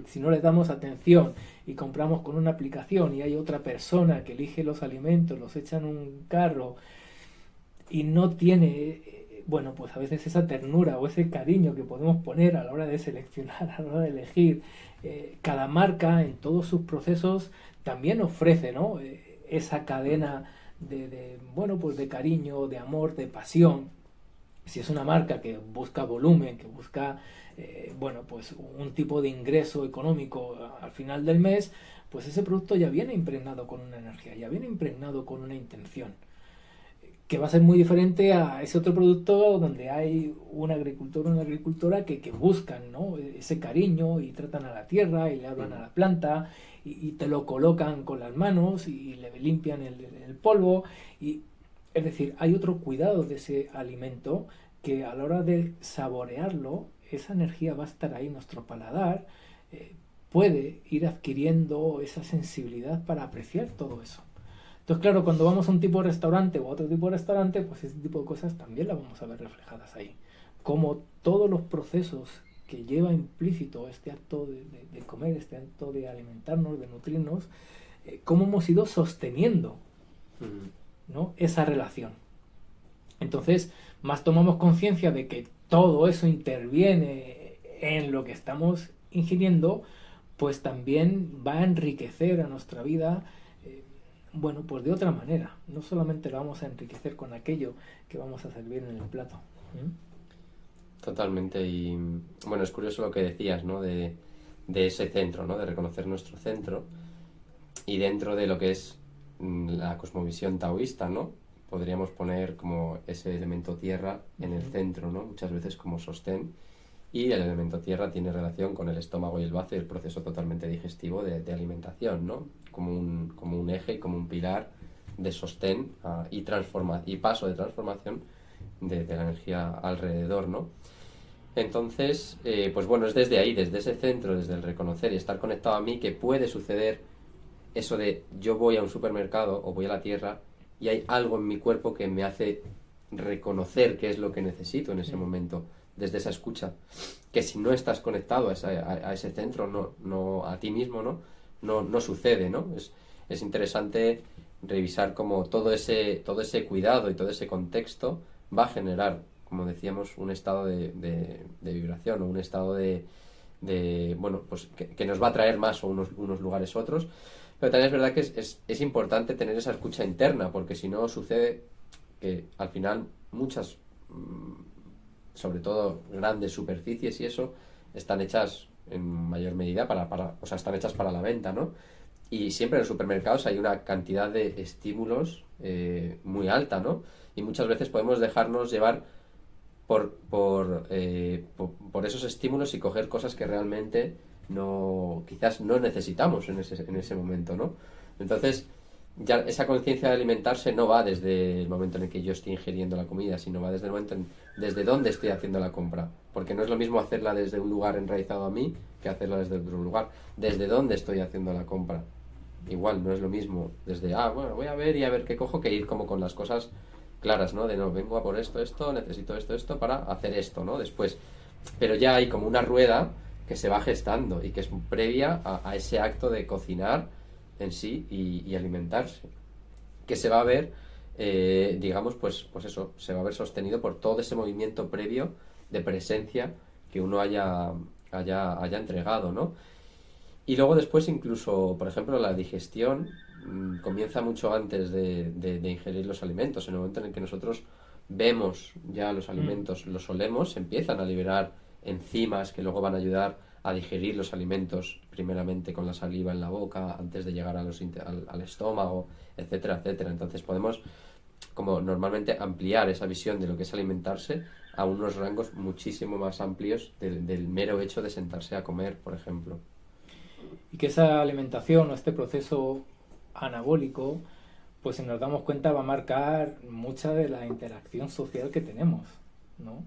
S1: Si no le damos atención y compramos con una aplicación y hay otra persona que elige los alimentos, los echa en un carro y no tiene, bueno, pues a veces esa ternura o ese cariño que podemos poner a la hora de seleccionar, a la hora de elegir, cada marca en todos sus procesos también ofrece, ¿no? Esa cadena bueno, pues de cariño, de amor, de pasión. Si es una marca que busca volumen, que busca, bueno, pues un tipo de ingreso económico al final del mes, pues ese producto ya viene impregnado con una energía, ya viene impregnado con una intención, que va a ser muy diferente a ese otro producto donde hay un agricultor o una agricultora que buscan, ¿no? Ese cariño y tratan a la tierra y le hablan a la planta y te lo colocan con las manos y le limpian el polvo. Y, es decir, hay otro cuidado de ese alimento que a la hora de saborearlo, esa energía va a estar ahí, nuestro paladar puede ir adquiriendo esa sensibilidad para apreciar todo eso. Entonces, claro, cuando vamos a un tipo de restaurante o a otro tipo de restaurante, pues ese tipo de cosas también las vamos a ver reflejadas ahí. Como todos los procesos que lleva implícito este acto de comer, este acto de alimentarnos, de nutrirnos, cómo hemos ido sosteniendo, ¿no? Esa relación. Entonces, más tomamos conciencia de que todo eso interviene en lo que estamos ingiriendo, pues también va a enriquecer a nuestra vida, bueno, pues de otra manera. No solamente la vamos a enriquecer con aquello que vamos a servir en el plato.
S2: Totalmente. Y bueno, es curioso lo que decías, ¿no? De ese centro, ¿no? De reconocer nuestro centro. Y dentro de lo que es la cosmovisión taoísta, ¿no? Podríamos poner como ese elemento tierra en el centro, ¿no? Muchas veces como sostén. Y el elemento tierra tiene relación con el estómago y el bazo y el proceso totalmente digestivo de alimentación, ¿no? Como un eje y como un pilar de sostén y paso de transformación de la energía alrededor, ¿no? Entonces, pues bueno, es desde ahí, desde ese centro, desde el reconocer y estar conectado a mí, que puede suceder eso de yo voy a un supermercado o voy a la tierra y hay algo en mi cuerpo que me hace reconocer qué es lo que necesito en ese momento, desde esa escucha, que si no estás conectado a ese centro, no a ti mismo, no sucede, ¿no? Es interesante revisar cómo todo ese cuidado y todo ese contexto va a generar, como decíamos, un estado de vibración o un estado bueno, pues que nos va a traer más o unos lugares u otros. Pero también es verdad que es importante tener esa escucha interna, porque si no sucede que al final muchas, sobre todo grandes superficies y eso, están hechas en mayor medida o sea, están hechas para la venta, ¿no? Y siempre en los supermercados hay una cantidad de estímulos muy alta, ¿no? Y muchas veces podemos dejarnos llevar por esos estímulos y coger cosas que realmente quizás no necesitamos en ese momento, ¿no? Entonces, ya esa conciencia de alimentarse no va desde el momento en el que yo estoy ingiriendo la comida, sino va desde el momento desde dónde estoy haciendo la compra. Porque no es lo mismo hacerla desde un lugar enraizado a mí que hacerla desde otro lugar. Desde dónde estoy haciendo la compra. Igual, no es lo mismo desde, bueno, voy a ver y a ver qué cojo, que ir como con las cosas claras, ¿no? De no, vengo a por esto, necesito esto para hacer esto, ¿no? Después. Pero ya hay como una rueda que se va gestando y que es previa a ese acto de cocinar en sí y alimentarse. Que se va a ver, digamos, pues eso, se va a ver sostenido por todo ese movimiento previo de presencia que uno haya entregado, ¿no? Y luego después incluso, por ejemplo, la digestión comienza mucho antes de ingerir los alimentos. En el momento en el que nosotros vemos ya los alimentos, los olemos, empiezan a liberar enzimas que luego van a ayudar a digerir los alimentos primeramente con la saliva en la boca antes de llegar al estómago, etcétera, etcétera. Entonces podemos como normalmente ampliar esa visión de lo que es alimentarse a unos rangos muchísimo más amplios del mero hecho de sentarse a comer, por ejemplo.
S1: Y que esa alimentación o este proceso anabólico, pues si nos damos cuenta va a marcar mucha de la interacción social que tenemos, ¿no?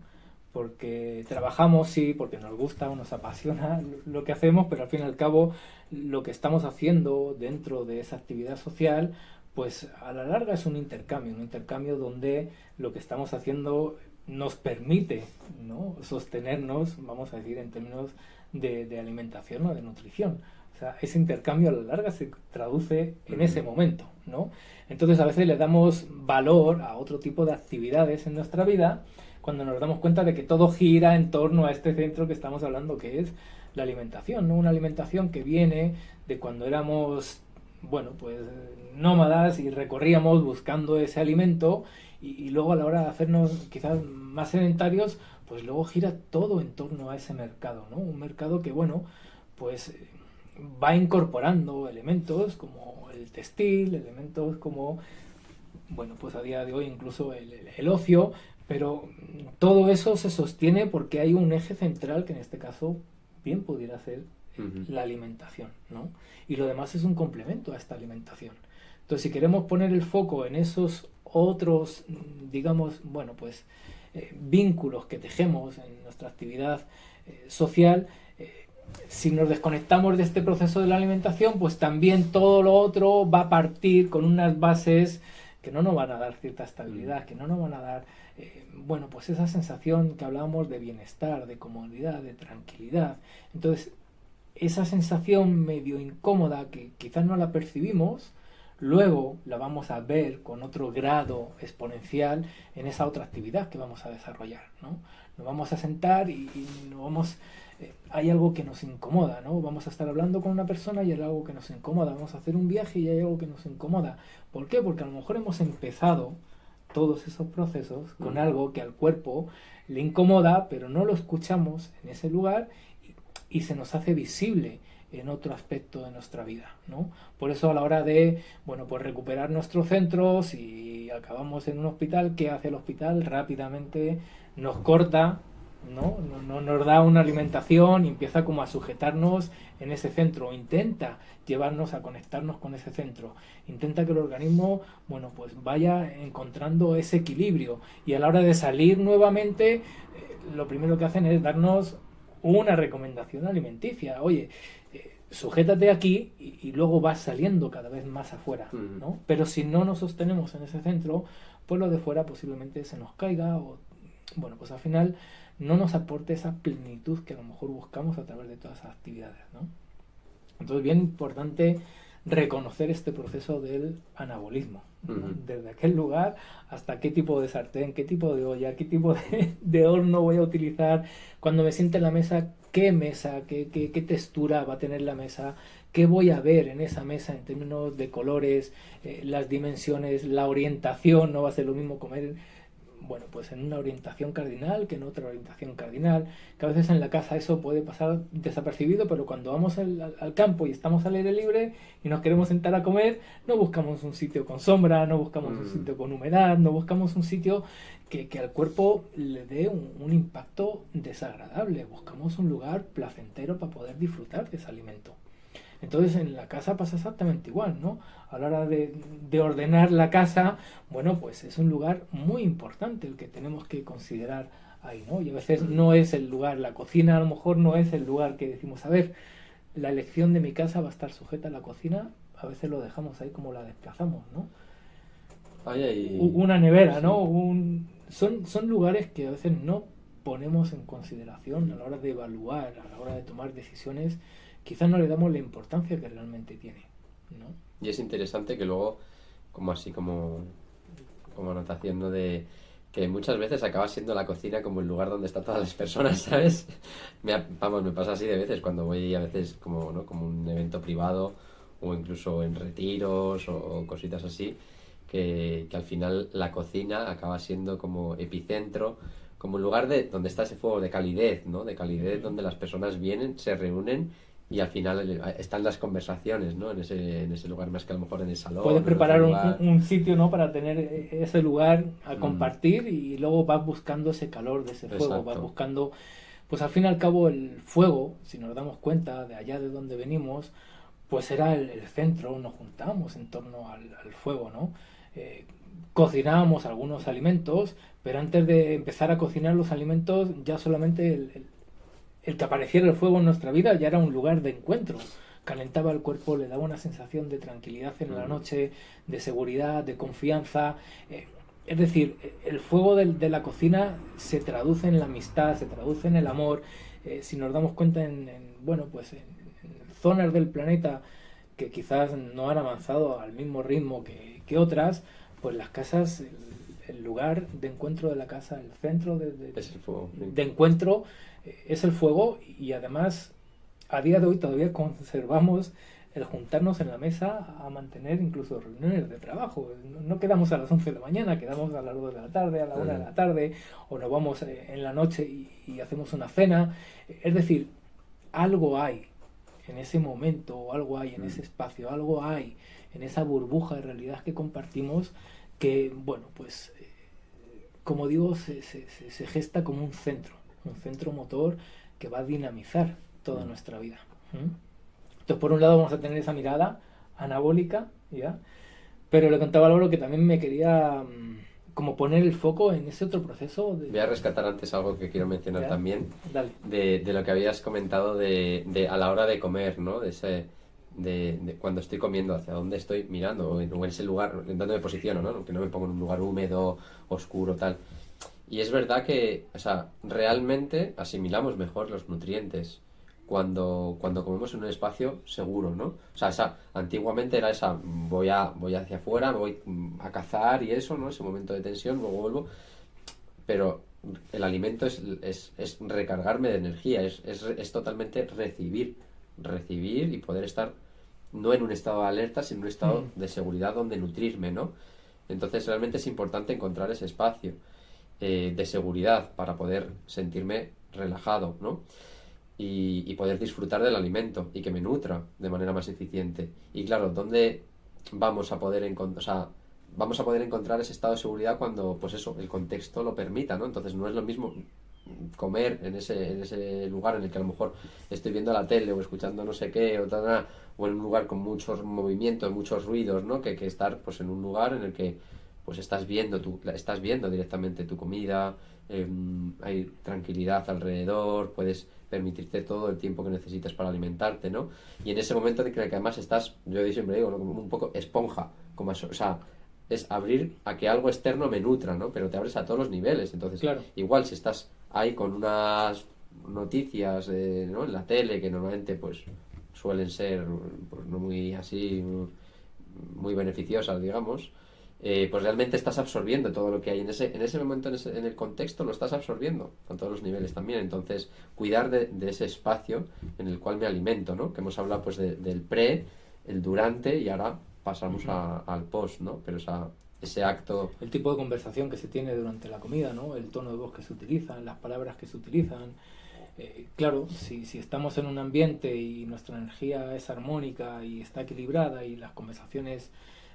S1: Porque trabajamos, sí, porque nos gusta o nos apasiona lo que hacemos, pero al fin y al cabo lo que estamos haciendo dentro de esa actividad social, pues a la larga es un intercambio donde lo que estamos haciendo nos permite, ¿no?, sostenernos, vamos a decir, en términos de alimentación o de nutrición. O sea, ese intercambio a la larga se traduce en ese momento, ¿no? Entonces a veces le damos valor a otro tipo de actividades en nuestra vida cuando nos damos cuenta de que todo gira en torno a este centro que estamos hablando, que es la alimentación, ¿no? Una alimentación que viene de cuando éramos, bueno, pues nómadas y recorríamos buscando ese alimento y luego a la hora de hacernos quizás más sedentarios, pues luego gira todo en torno a ese mercado, ¿no? Un mercado que, bueno, pues va incorporando elementos como el textil, elementos como, bueno, pues a día de hoy incluso el ocio, pero todo eso se sostiene porque hay un eje central que en este caso bien pudiera ser la alimentación, ¿no? Y lo demás es un complemento a esta alimentación. Entonces, si queremos poner el foco en esos otros, digamos, bueno, pues vínculos que tejemos en nuestra actividad social, si nos desconectamos de este proceso de la alimentación, pues también todo lo otro va a partir con unas bases que no nos van a dar cierta estabilidad, que no nos van a dar, bueno, pues esa sensación que hablábamos de bienestar, de comodidad, de tranquilidad. Entonces, esa sensación medio incómoda que quizás no la percibimos, luego la vamos a ver con otro grado exponencial en esa otra actividad que vamos a desarrollar, ¿no? Nos vamos a sentar y nos vamos... hay algo que nos incomoda, ¿no? Vamos a estar hablando con una persona y hay algo que nos incomoda. Vamos a hacer un viaje y hay algo que nos incomoda. ¿Por qué? Porque a lo mejor hemos empezado todos esos procesos con algo que al cuerpo le incomoda, pero no lo escuchamos en ese lugar y se nos hace visible en otro aspecto de nuestra vida, ¿no? Por eso a la hora de, bueno, pues recuperar nuestros centros, si acabamos en un hospital, ¿qué hace el hospital? Rápidamente nos corta, ¿no? Nos da una alimentación y empieza como a sujetarnos en ese centro, intenta llevarnos a conectarnos con ese centro, intenta que el organismo, bueno, pues vaya encontrando ese equilibrio y a la hora de salir nuevamente, lo primero que hacen es darnos una recomendación alimenticia. Oye, sujétate aquí y luego vas saliendo cada vez más afuera, ¿no? Pero si no nos sostenemos en ese centro, pues lo de fuera posiblemente se nos caiga o, bueno, pues al final no nos aporte esa plenitud que a lo mejor buscamos a través de todas esas actividades, ¿no? Entonces, bien importante reconocer este proceso del anabolismo, ¿no?
S2: Ujú.
S1: Desde aquel lugar hasta qué tipo de sartén, qué tipo de olla, qué tipo de horno voy a utilizar, cuando me siente en la mesa, qué textura va a tener la mesa, qué voy a ver en esa mesa en términos de colores, las dimensiones, la orientación. No va a ser lo mismo comer, bueno, pues en una orientación cardinal que en otra orientación cardinal, que a veces en la casa eso puede pasar desapercibido, pero cuando vamos al campo y estamos al aire libre y nos queremos sentar a comer, no buscamos un sitio con sombra, no buscamos un
S2: Mm.
S1: sitio con humedad, no buscamos un sitio que al cuerpo le dé un impacto desagradable, buscamos un lugar placentero para poder disfrutar de ese alimento. Entonces en la casa pasa exactamente igual, ¿no? A la hora de ordenar la casa, bueno, pues es un lugar muy importante el que tenemos que considerar ahí, ¿no? Y a veces no es el lugar, la cocina a lo mejor no es el lugar que decimos, a ver, la elección de mi casa va a estar sujeta a la cocina, a veces lo dejamos ahí como la desplazamos, ¿no?
S2: Oye, y
S1: Una nevera, ¿no?
S2: sí,
S1: Son lugares que a veces no ponemos en consideración a la hora de evaluar, a la hora de tomar decisiones, quizás no le damos la importancia que realmente tiene, ¿no?
S2: y es interesante que luego, como así como anotación, ¿no? De que muchas veces acaba siendo la cocina como el lugar donde están todas las personas, ¿sabes? Vamos, me pasa así de veces cuando voy a veces como, ¿no? Como un evento privado o incluso en retiros o cositas así, que al final la cocina acaba siendo como epicentro, como un lugar de donde está ese fuego de calidez, ¿no? De calidez donde las personas vienen, se reúnen y al final están las conversaciones, ¿no? En ese lugar más que a lo mejor en el
S1: Puedes
S2: salón o en otro
S1: preparar
S2: lugar.
S1: un sitio, ¿no? Para tener ese lugar a
S2: Mm,
S1: compartir y luego vas buscando ese calor de ese fuego, vas
S2: exacto.
S1: buscando, pues al fin y al cabo el fuego, si nos damos cuenta de allá de donde venimos, pues era el centro, nos juntamos en torno al fuego, ¿no? Eh, Cocinábamos algunos alimentos, pero antes de empezar a cocinar los alimentos, ya solamente el que apareciera el fuego en nuestra vida ya era un lugar de encuentro. Calentaba el cuerpo, le daba una sensación de tranquilidad en la
S2: Mm,
S1: noche, de seguridad, de confianza. Es decir, el fuego de la cocina se traduce en la amistad, se traduce en el amor. Si nos damos cuenta bueno, pues en zonas del planeta que quizás no han avanzado al mismo ritmo que otras, pues las casas, el lugar de encuentro de la casa, el centro
S2: es el fuego, sí.
S1: de encuentro es el fuego. Y además a día de hoy todavía conservamos el juntarnos en la mesa a mantener incluso reuniones de trabajo. No quedamos a las 11 de la mañana, quedamos a las 2 de la tarde, a la 1 de
S2: Mm,
S1: la tarde, o nos vamos en la noche y hacemos una cena. Es decir, algo hay en ese momento, o algo hay en ese
S2: mm.
S1: espacio, algo hay en esa burbuja de realidad que compartimos que, bueno, pues como digo, se gesta como un centro motor que va a dinamizar toda
S2: Mm.
S1: nuestra vida. ¿Mm? Entonces, por un lado vamos a tener esa mirada anabólica, ¿ya? Pero le contaba a Álvaro que también me quería como poner el foco en ese otro proceso
S2: Voy a rescatar antes algo que quiero mencionar
S1: ¿ya?
S2: también,
S1: Dale.
S2: de lo que habías comentado de a la hora de comer, ¿no? De cuando estoy comiendo, hacia dónde estoy mirando, o en ese lugar, en dónde me posiciono, ¿no? Que no me pongo en un lugar húmedo, oscuro, tal. Y es verdad que, o sea, realmente asimilamos mejor los nutrientes cuando comemos en un espacio seguro, ¿no? O sea, antiguamente era esa, voy hacia afuera, voy a cazar y eso, ¿no? Ese momento de tensión, luego vuelvo, pero el alimento es recargarme de energía, es totalmente recibir y poder estar no en un estado de alerta, sino en un estado
S1: Mm.
S2: de seguridad donde nutrirme, ¿no? Entonces realmente es importante encontrar ese espacio de seguridad para poder sentirme relajado, ¿no? Y poder disfrutar del alimento y que me nutra de manera más eficiente. Y claro, ¿dónde vamos a poder encontrar, o sea, vamos a poder encontrar ese estado de seguridad cuando, pues eso, el contexto lo permita, ¿no? Entonces no es lo mismo comer en ese lugar en el que a lo mejor estoy viendo la tele o escuchando no sé qué o en un lugar con muchos movimientos, muchos ruidos, ¿no? Que estar pues en un lugar en el que pues estás viendo directamente tu comida, hay tranquilidad alrededor, puedes permitirte todo el tiempo que necesitas para alimentarte, ¿no? Y en ese momento en el que además estás, yo siempre digo, ¿no? Como un poco esponja, o sea, es abrir a que algo externo me nutra, ¿no? Pero te abres a todos los niveles, entonces
S1: Claro.
S2: igual si estás ahí con unas noticias, ¿no? En la tele que normalmente pues suelen ser pues, no muy así, muy beneficiosas, digamos, pues realmente estás absorbiendo todo lo que hay en ese momento, en el contexto, lo estás absorbiendo a todos los niveles también. Entonces, cuidar de ese espacio en el cual me alimento, ¿no? Que hemos hablado pues del pre, el durante y ahora pasamos al post, ¿no? Pero ese acto...
S1: El tipo de conversación que se tiene durante la comida, ¿no? El tono de voz que se utilizan, las palabras que se utilizan. Claro, si estamos en un ambiente y nuestra energía es armónica y está equilibrada y las conversaciones,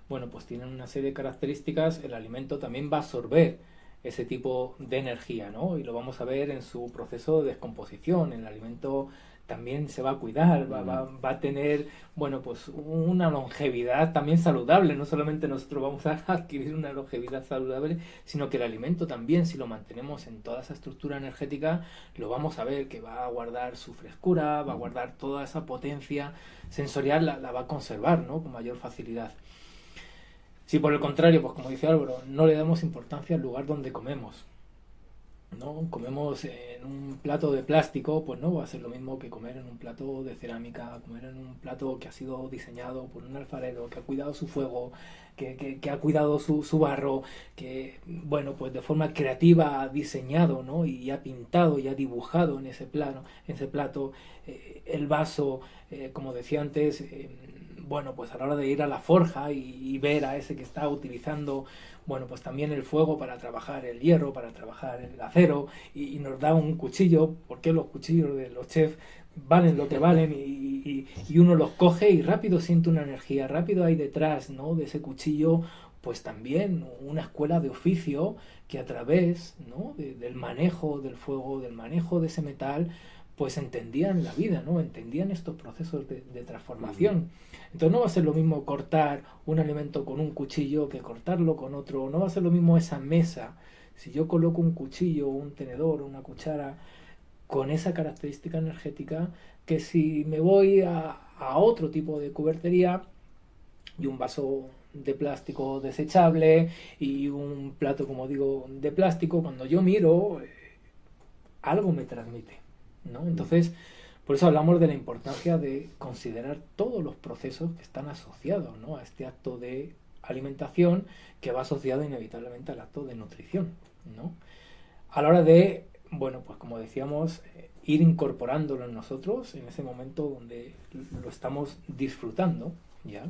S1: bueno, pues tienen una serie de características, el alimento también va a absorber ese tipo de energía, ¿no? Y lo vamos a ver en su proceso de descomposición. El alimento también se va a cuidar, va a tener, bueno, pues una longevidad también saludable. No solamente nosotros vamos a adquirir una longevidad saludable, sino que el alimento también, si lo mantenemos en toda esa estructura energética, lo vamos a ver que va a guardar su frescura, va a guardar toda esa potencia sensorial, la va a conservar, ¿no? Con mayor facilidad. Si por el contrario, pues como dice Álvaro, no le damos importancia al lugar donde comemos, ¿no? Comemos en un plato de plástico, pues no va a ser lo mismo que comer en un plato de cerámica, comer en un plato que ha sido diseñado por un alfarero, que ha cuidado su fuego, que ha cuidado su barro, que, bueno, pues de forma creativa ha diseñado, ¿no? Y ha pintado y ha dibujado en ese plano, en ese plato, el vaso, como decía antes, bueno, pues a la hora de ir a la forja y ver a ese que está utilizando, bueno, pues también el fuego para trabajar el hierro, para trabajar el acero, y nos da un cuchillo, porque los cuchillos de los chefs valen lo que valen, y uno los coge y rápido siente una energía, rápido hay detrás, ¿no? De ese cuchillo, pues también una escuela de oficio que a través, ¿no? Del manejo del fuego, del manejo de ese metal, pues entendían la vida, ¿no? Entendían estos procesos de transformación. Entonces no va a ser lo mismo cortar un alimento con un cuchillo que cortarlo con otro. No va a ser lo mismo esa mesa. Si yo coloco un cuchillo, un tenedor, una cuchara con esa característica energética, que si me voy a otro tipo de cubertería y un vaso de plástico desechable y un plato, como digo, de plástico, cuando yo miro, algo me transmite, ¿no? Entonces, por eso hablamos de la importancia de considerar todos los procesos que están asociados, ¿no? A este acto de alimentación, que va asociado inevitablemente al acto de nutrición, ¿no? A la hora de, bueno, pues como decíamos, ir incorporándolo en nosotros en ese momento donde lo estamos disfrutando, ¿ya?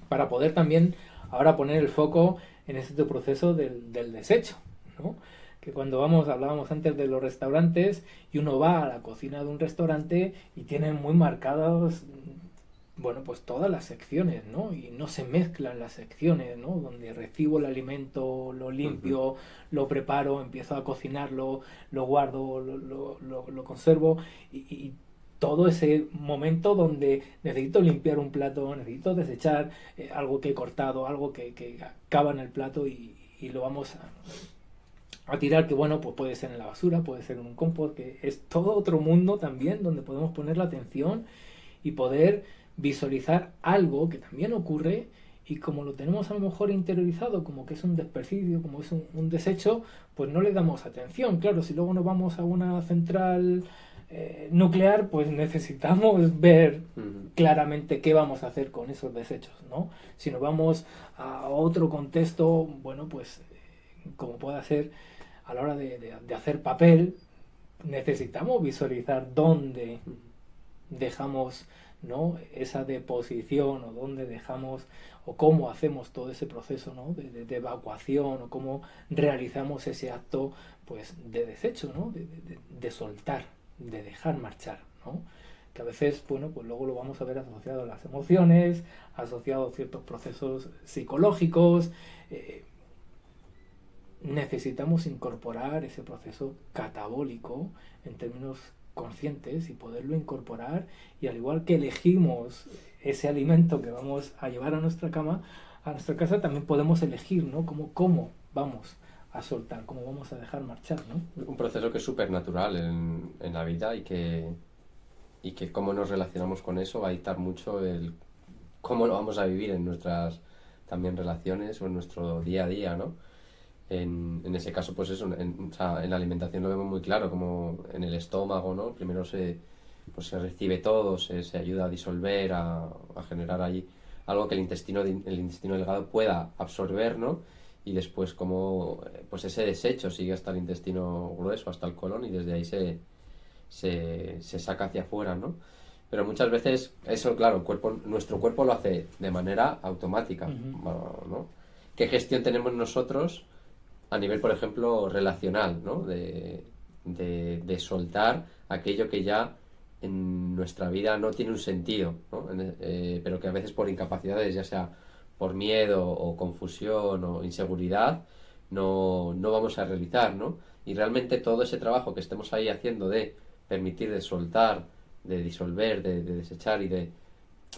S1: Para poder también ahora poner el foco en este proceso del desecho, ¿no? Que cuando hablábamos antes de los restaurantes, y uno va a la cocina de un restaurante y tienen muy marcados, bueno, pues todas las secciones, ¿no? Y no se mezclan las secciones, ¿no? Donde recibo el alimento, lo limpio, lo preparo, empiezo a cocinarlo, lo guardo, lo conservo, y todo ese momento donde necesito limpiar un plato, necesito desechar algo que he cortado, algo que acaba en el plato, y lo vamos a tirar, que bueno, pues puede ser en la basura, puede ser en un compost, que es todo otro mundo también donde podemos poner la atención y poder visualizar algo que también ocurre, y como lo tenemos a lo mejor interiorizado como que es un desperdicio, como es un desecho, pues no le damos atención. Claro, si luego nos vamos a una central nuclear, pues necesitamos ver claramente qué vamos a hacer con esos desechos, ¿no? Si nos vamos a otro contexto, bueno, pues como pueda ser a la hora de hacer papel, necesitamos visualizar dónde dejamos, ¿no? Esa deposición, o dónde dejamos, o cómo hacemos todo ese proceso, ¿no? de evacuación, o cómo realizamos ese acto, pues, de desecho, ¿no? De soltar, de dejar marchar, ¿no? Que a veces, bueno, pues luego lo vamos a ver asociado a las emociones, asociado a ciertos procesos psicológicos. Necesitamos incorporar ese proceso catabólico en términos conscientes y poderlo incorporar, y al igual que elegimos ese alimento que vamos a llevar a nuestra cama, a nuestra casa, también podemos elegir, ¿no? Cómo vamos a soltar, cómo vamos a dejar marchar, ¿no?
S2: Un proceso que es súper natural en la vida, y que cómo nos relacionamos con eso va a dictar mucho el cómo lo vamos a vivir en nuestras también relaciones o en nuestro día a día, ¿no? En ese caso, pues eso, o sea, en la alimentación lo vemos muy claro, como en el estómago, ¿no? Primero pues se recibe todo, se ayuda a disolver, a generar ahí algo que el intestino delgado pueda absorber, ¿no? Y después como pues ese desecho sigue hasta el intestino grueso, hasta el colon, y desde ahí se saca hacia afuera, ¿no? Pero muchas veces eso, claro, nuestro cuerpo lo hace de manera automática,
S1: Ujú.
S2: ¿no? ¿Qué gestión tenemos nosotros a nivel, por ejemplo, relacional, ¿no? De soltar aquello que ya en nuestra vida no tiene un sentido, ¿no? Pero que a veces por incapacidades, ya sea por miedo o confusión o inseguridad, no vamos a realizar, ¿no? Y realmente todo ese trabajo que estemos ahí haciendo de permitir, de soltar, de disolver, de desechar y de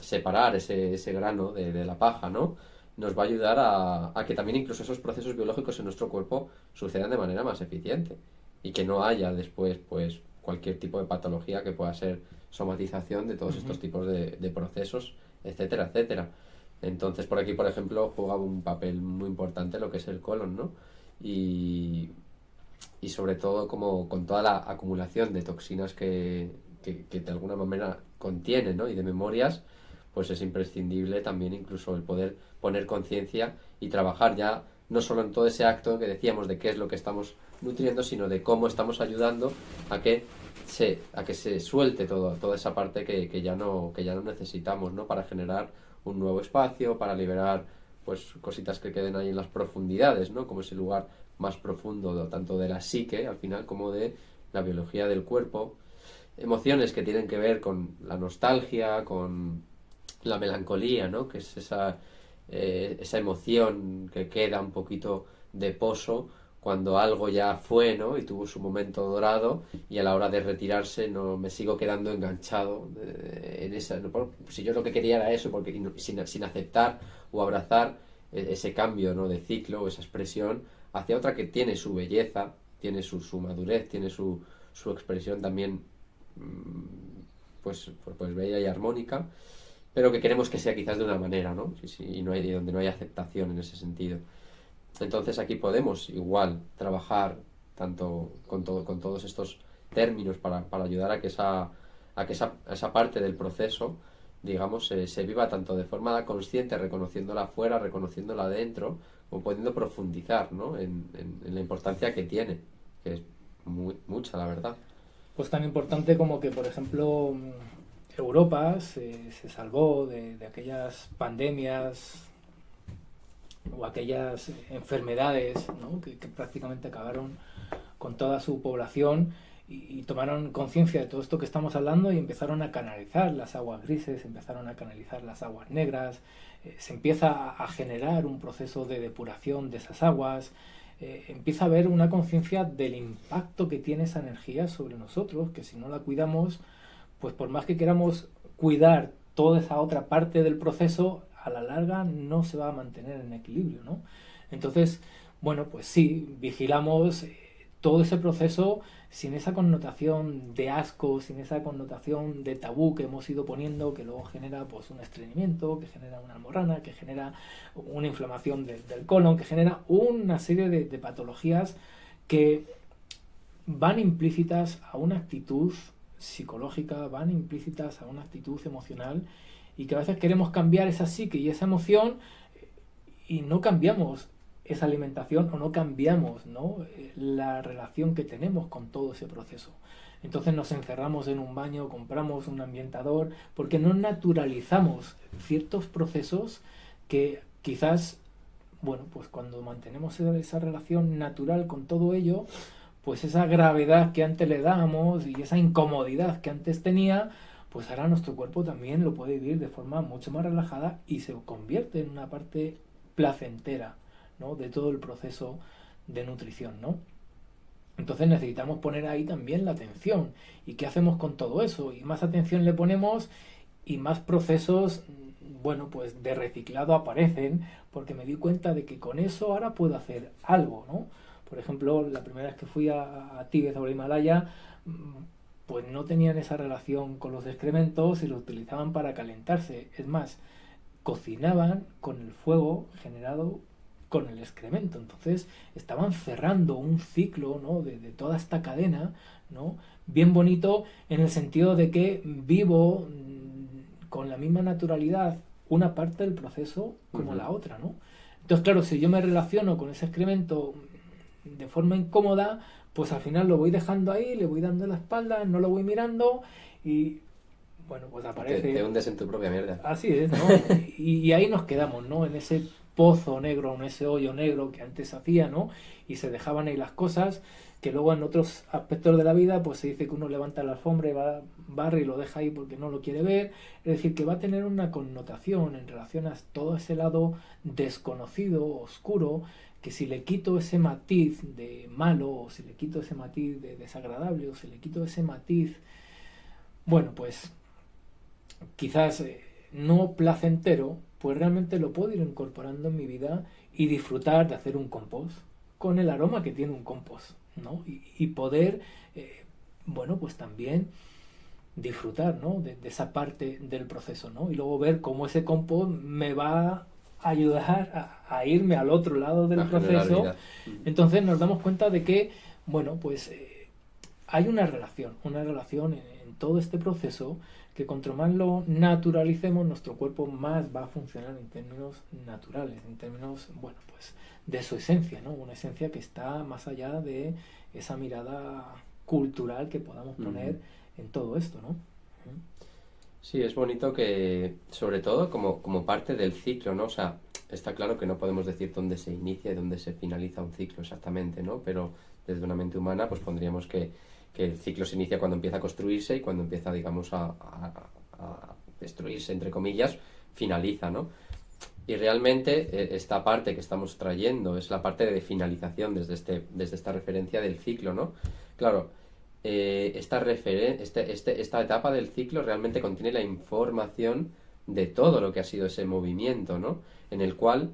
S2: separar ese grano de la paja, ¿no? Nos va a ayudar a que también incluso esos procesos biológicos en nuestro cuerpo sucedan de manera más eficiente y que no haya después pues cualquier tipo de patología que pueda ser somatización de todos
S1: Ujú.
S2: estos tipos de procesos, etcétera, etcétera. Entonces por aquí, por ejemplo, juega un papel muy importante lo que es el colon, ¿no? Y, y sobre todo como con toda la acumulación de toxinas que de alguna manera contiene, ¿no? Y de memorias, pues es imprescindible también incluso el poder poner conciencia y trabajar ya no solo en todo ese acto que decíamos de qué es lo que estamos nutriendo, sino de cómo estamos ayudando a que se suelte toda esa parte que ya no necesitamos, ¿no? Para generar un nuevo espacio, para liberar pues cositas que queden ahí en las profundidades, ¿no? Como ese lugar más profundo, tanto de la psique al final como de la biología del cuerpo. Emociones que tienen que ver con la nostalgia, con la melancolía, ¿no? Que es esa emoción que queda un poquito de pozo cuando algo ya fue, ¿no? Y tuvo su momento dorado y a la hora de retirarse no me sigo quedando enganchado en esa. ¿No? Si yo lo que quería era eso, porque sin aceptar o abrazar ese cambio, ¿no? De ciclo o esa expresión hacia otra que tiene su belleza, tiene su madurez, tiene su expresión también pues bella y armónica, pero que queremos que sea quizás de una manera, ¿no? Sí, sí, y donde no hay aceptación en ese sentido. Entonces aquí podemos igual trabajar tanto con todos estos términos para ayudar a que esa parte del proceso, digamos, se viva tanto de forma consciente, reconociéndola afuera, reconociéndola adentro, como pudiendo profundizar, ¿no? En la importancia que tiene, que es mucha, la verdad.
S1: Pues tan importante como que, por ejemplo, Europa se salvó de aquellas pandemias o aquellas enfermedades, ¿no? Que prácticamente acabaron con toda su población y tomaron conciencia de todo esto que estamos hablando y empezaron a canalizar las aguas grises, empezaron a canalizar las aguas negras, se empieza a generar un proceso de depuración de esas aguas, empieza a haber una conciencia del impacto que tiene esa energía sobre nosotros, que si no la cuidamos, pues por más que queramos cuidar toda esa otra parte del proceso, a la larga no se va a mantener en equilibrio, ¿no? Entonces, bueno, pues sí, vigilamos todo ese proceso sin esa connotación de asco, sin esa connotación de tabú que hemos ido poniendo, que luego genera pues un estreñimiento, que genera una almorrana, que genera una inflamación del colon, que genera una serie de patologías que van implícitas a una actitud psicológica, van implícitas a una actitud emocional y que a veces queremos cambiar esa psique y esa emoción y no cambiamos esa alimentación o no cambiamos, ¿no? La relación que tenemos con todo ese proceso. Entonces nos encerramos en un baño, compramos un ambientador, porque no naturalizamos ciertos procesos que quizás, bueno, pues cuando mantenemos esa relación natural con todo ello, pues esa gravedad que antes le dábamos y esa incomodidad que antes tenía, pues ahora nuestro cuerpo también lo puede vivir de forma mucho más relajada y se convierte en una parte placentera, ¿no? De todo el proceso de nutrición, ¿no? Entonces necesitamos poner ahí también la atención. ¿Y qué hacemos con todo eso? Y más atención le ponemos y más procesos, bueno, pues de reciclado aparecen, porque me di cuenta de que con eso ahora puedo hacer algo, ¿no? Por ejemplo, la primera vez que fui a Tíbet o al Himalaya, pues no tenían esa relación con los excrementos y lo utilizaban para calentarse. Es más, cocinaban con el fuego generado con el excremento. Entonces estaban cerrando un ciclo, ¿no? de toda esta cadena, ¿no? Bien bonito en el sentido de que vivo con la misma naturalidad una parte del proceso como la otra, ¿no? Entonces, claro, si yo me relaciono con ese excremento de forma incómoda, pues al final lo voy dejando ahí, le voy dando la espalda, no lo voy mirando y bueno, pues aparece...
S2: Te hundes en tu propia mierda.
S1: Así es, ¿no? Y ahí nos quedamos, ¿no? En ese pozo negro, en ese hoyo negro que antes hacía, ¿no? Y se dejaban ahí las cosas, que luego en otros aspectos de la vida, pues se dice que uno levanta la alfombra y barre y lo deja ahí porque no lo quiere ver. Es decir, que va a tener una connotación en relación a todo ese lado desconocido, oscuro, que si le quito ese matiz de malo, o si le quito ese matiz de desagradable, o si le quito ese matiz, bueno, pues quizás no placentero, pues realmente lo puedo ir incorporando en mi vida y disfrutar de hacer un compost con el aroma que tiene un compost, ¿no? Y poder, bueno, pues también disfrutar, ¿no? de esa parte del proceso, ¿no? Y luego ver cómo ese compost me va a ayudar a irme al otro lado del proceso. Entonces nos damos cuenta de que, bueno, pues hay una relación en todo este proceso que cuanto más lo naturalicemos, nuestro cuerpo más va a funcionar en términos naturales, en términos, bueno, pues de su esencia, ¿no? Una esencia que está más allá de esa mirada cultural que podamos poner en todo esto, ¿no?
S2: Sí, es bonito que, sobre todo, como parte del ciclo, ¿no? O sea, está claro que no podemos decir dónde se inicia y dónde se finaliza un ciclo exactamente, ¿no? Pero desde una mente humana, pues pondríamos que el ciclo se inicia cuando empieza a construirse y cuando empieza, digamos, a destruirse, entre comillas, finaliza, ¿no? Y realmente esta parte que estamos trayendo es la parte de finalización desde esta referencia del ciclo, ¿no? Claro, esta etapa del ciclo realmente contiene la información de todo lo que ha sido ese movimiento, ¿no? En el cual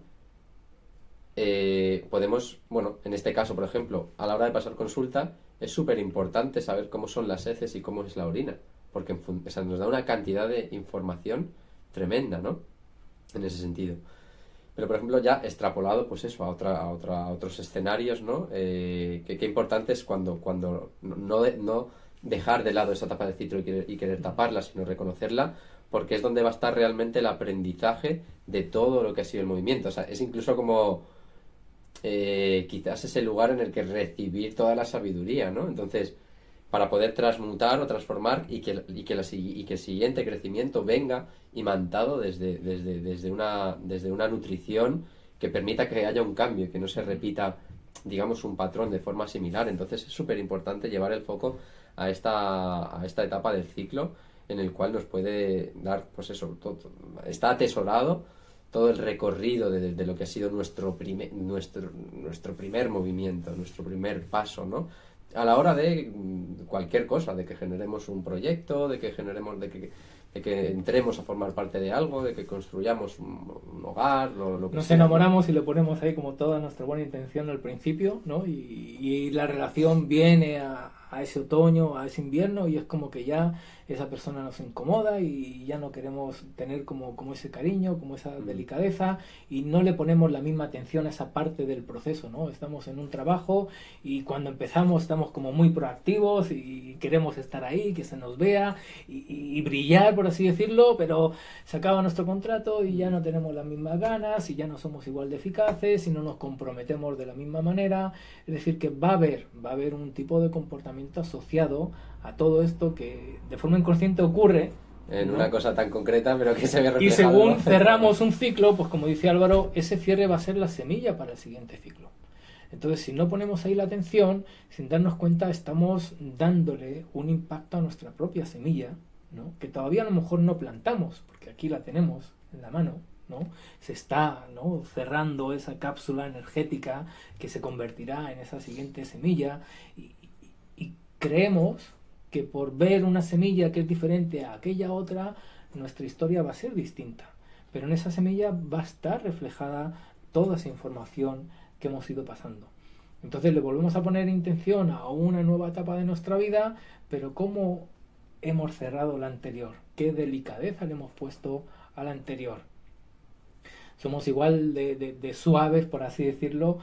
S2: podemos, bueno, en este caso, por ejemplo, a la hora de pasar consulta, es súper importante saber cómo son las heces y cómo es la orina, porque o sea, nos da una cantidad de información tremenda, ¿no? En ese sentido. Pero, por ejemplo, ya extrapolado, pues eso, a otros escenarios, ¿no? Qué importante es cuando no dejar de lado esa etapa del ciclo y querer taparla, sino reconocerla, porque es donde va a estar realmente el aprendizaje de todo lo que ha sido el movimiento. O sea, es incluso como quizás ese lugar en el que recibir toda la sabiduría, ¿no? Entonces, para poder transmutar o transformar y que el siguiente crecimiento venga imantado desde una nutrición que permita que haya un cambio y que no se repita, digamos, un patrón de forma similar. Entonces es súper importante llevar el foco a esta etapa del ciclo en el cual nos puede dar, pues eso, está atesorado todo el recorrido de lo que ha sido nuestro primer movimiento, nuestro primer paso, ¿no? A la hora de cualquier cosa, de que generemos un proyecto, de que entremos a formar parte de algo, de que construyamos un hogar, lo que
S1: Nos
S2: sea,
S1: enamoramos,
S2: ¿no?
S1: y le ponemos ahí como toda nuestra buena intención al principio, ¿no? Y la relación viene a ese otoño, a ese invierno, y es como que ya esa persona nos incomoda y ya no queremos tener como ese cariño, como esa delicadeza, y no le ponemos la misma atención a esa parte del proceso, ¿no? Estamos en un trabajo y cuando empezamos estamos como muy proactivos y queremos estar ahí, que se nos vea y brillar, por así decirlo, pero se acaba nuestro contrato y ya no tenemos las mismas ganas y ya no somos igual de eficaces y no nos comprometemos de la misma manera. Es decir, que va a haber un tipo de comportamiento asociado a todo esto que de forma inconsciente ocurre
S2: En
S1: ¿no?
S2: una cosa tan concreta, pero que se ve reflejado.
S1: Y según
S2: ¿no?
S1: cerramos un ciclo, pues como dice Álvaro, ese cierre va a ser la semilla para el siguiente ciclo. Entonces, si no ponemos ahí la atención, sin darnos cuenta, estamos dándole un impacto a nuestra propia semilla, ¿no? Que todavía a lo mejor no plantamos, porque aquí la tenemos en la mano, ¿no? Se está, ¿no? cerrando esa cápsula energética que se convertirá en esa siguiente semilla y creemos que por ver una semilla que es diferente a aquella otra, nuestra historia va a ser distinta. Pero en esa semilla va a estar reflejada toda esa información que hemos ido pasando. Entonces le volvemos a poner intención a una nueva etapa de nuestra vida, pero ¿cómo hemos cerrado la anterior? ¿Qué delicadeza le hemos puesto a la anterior? Somos igual de suaves, por así decirlo,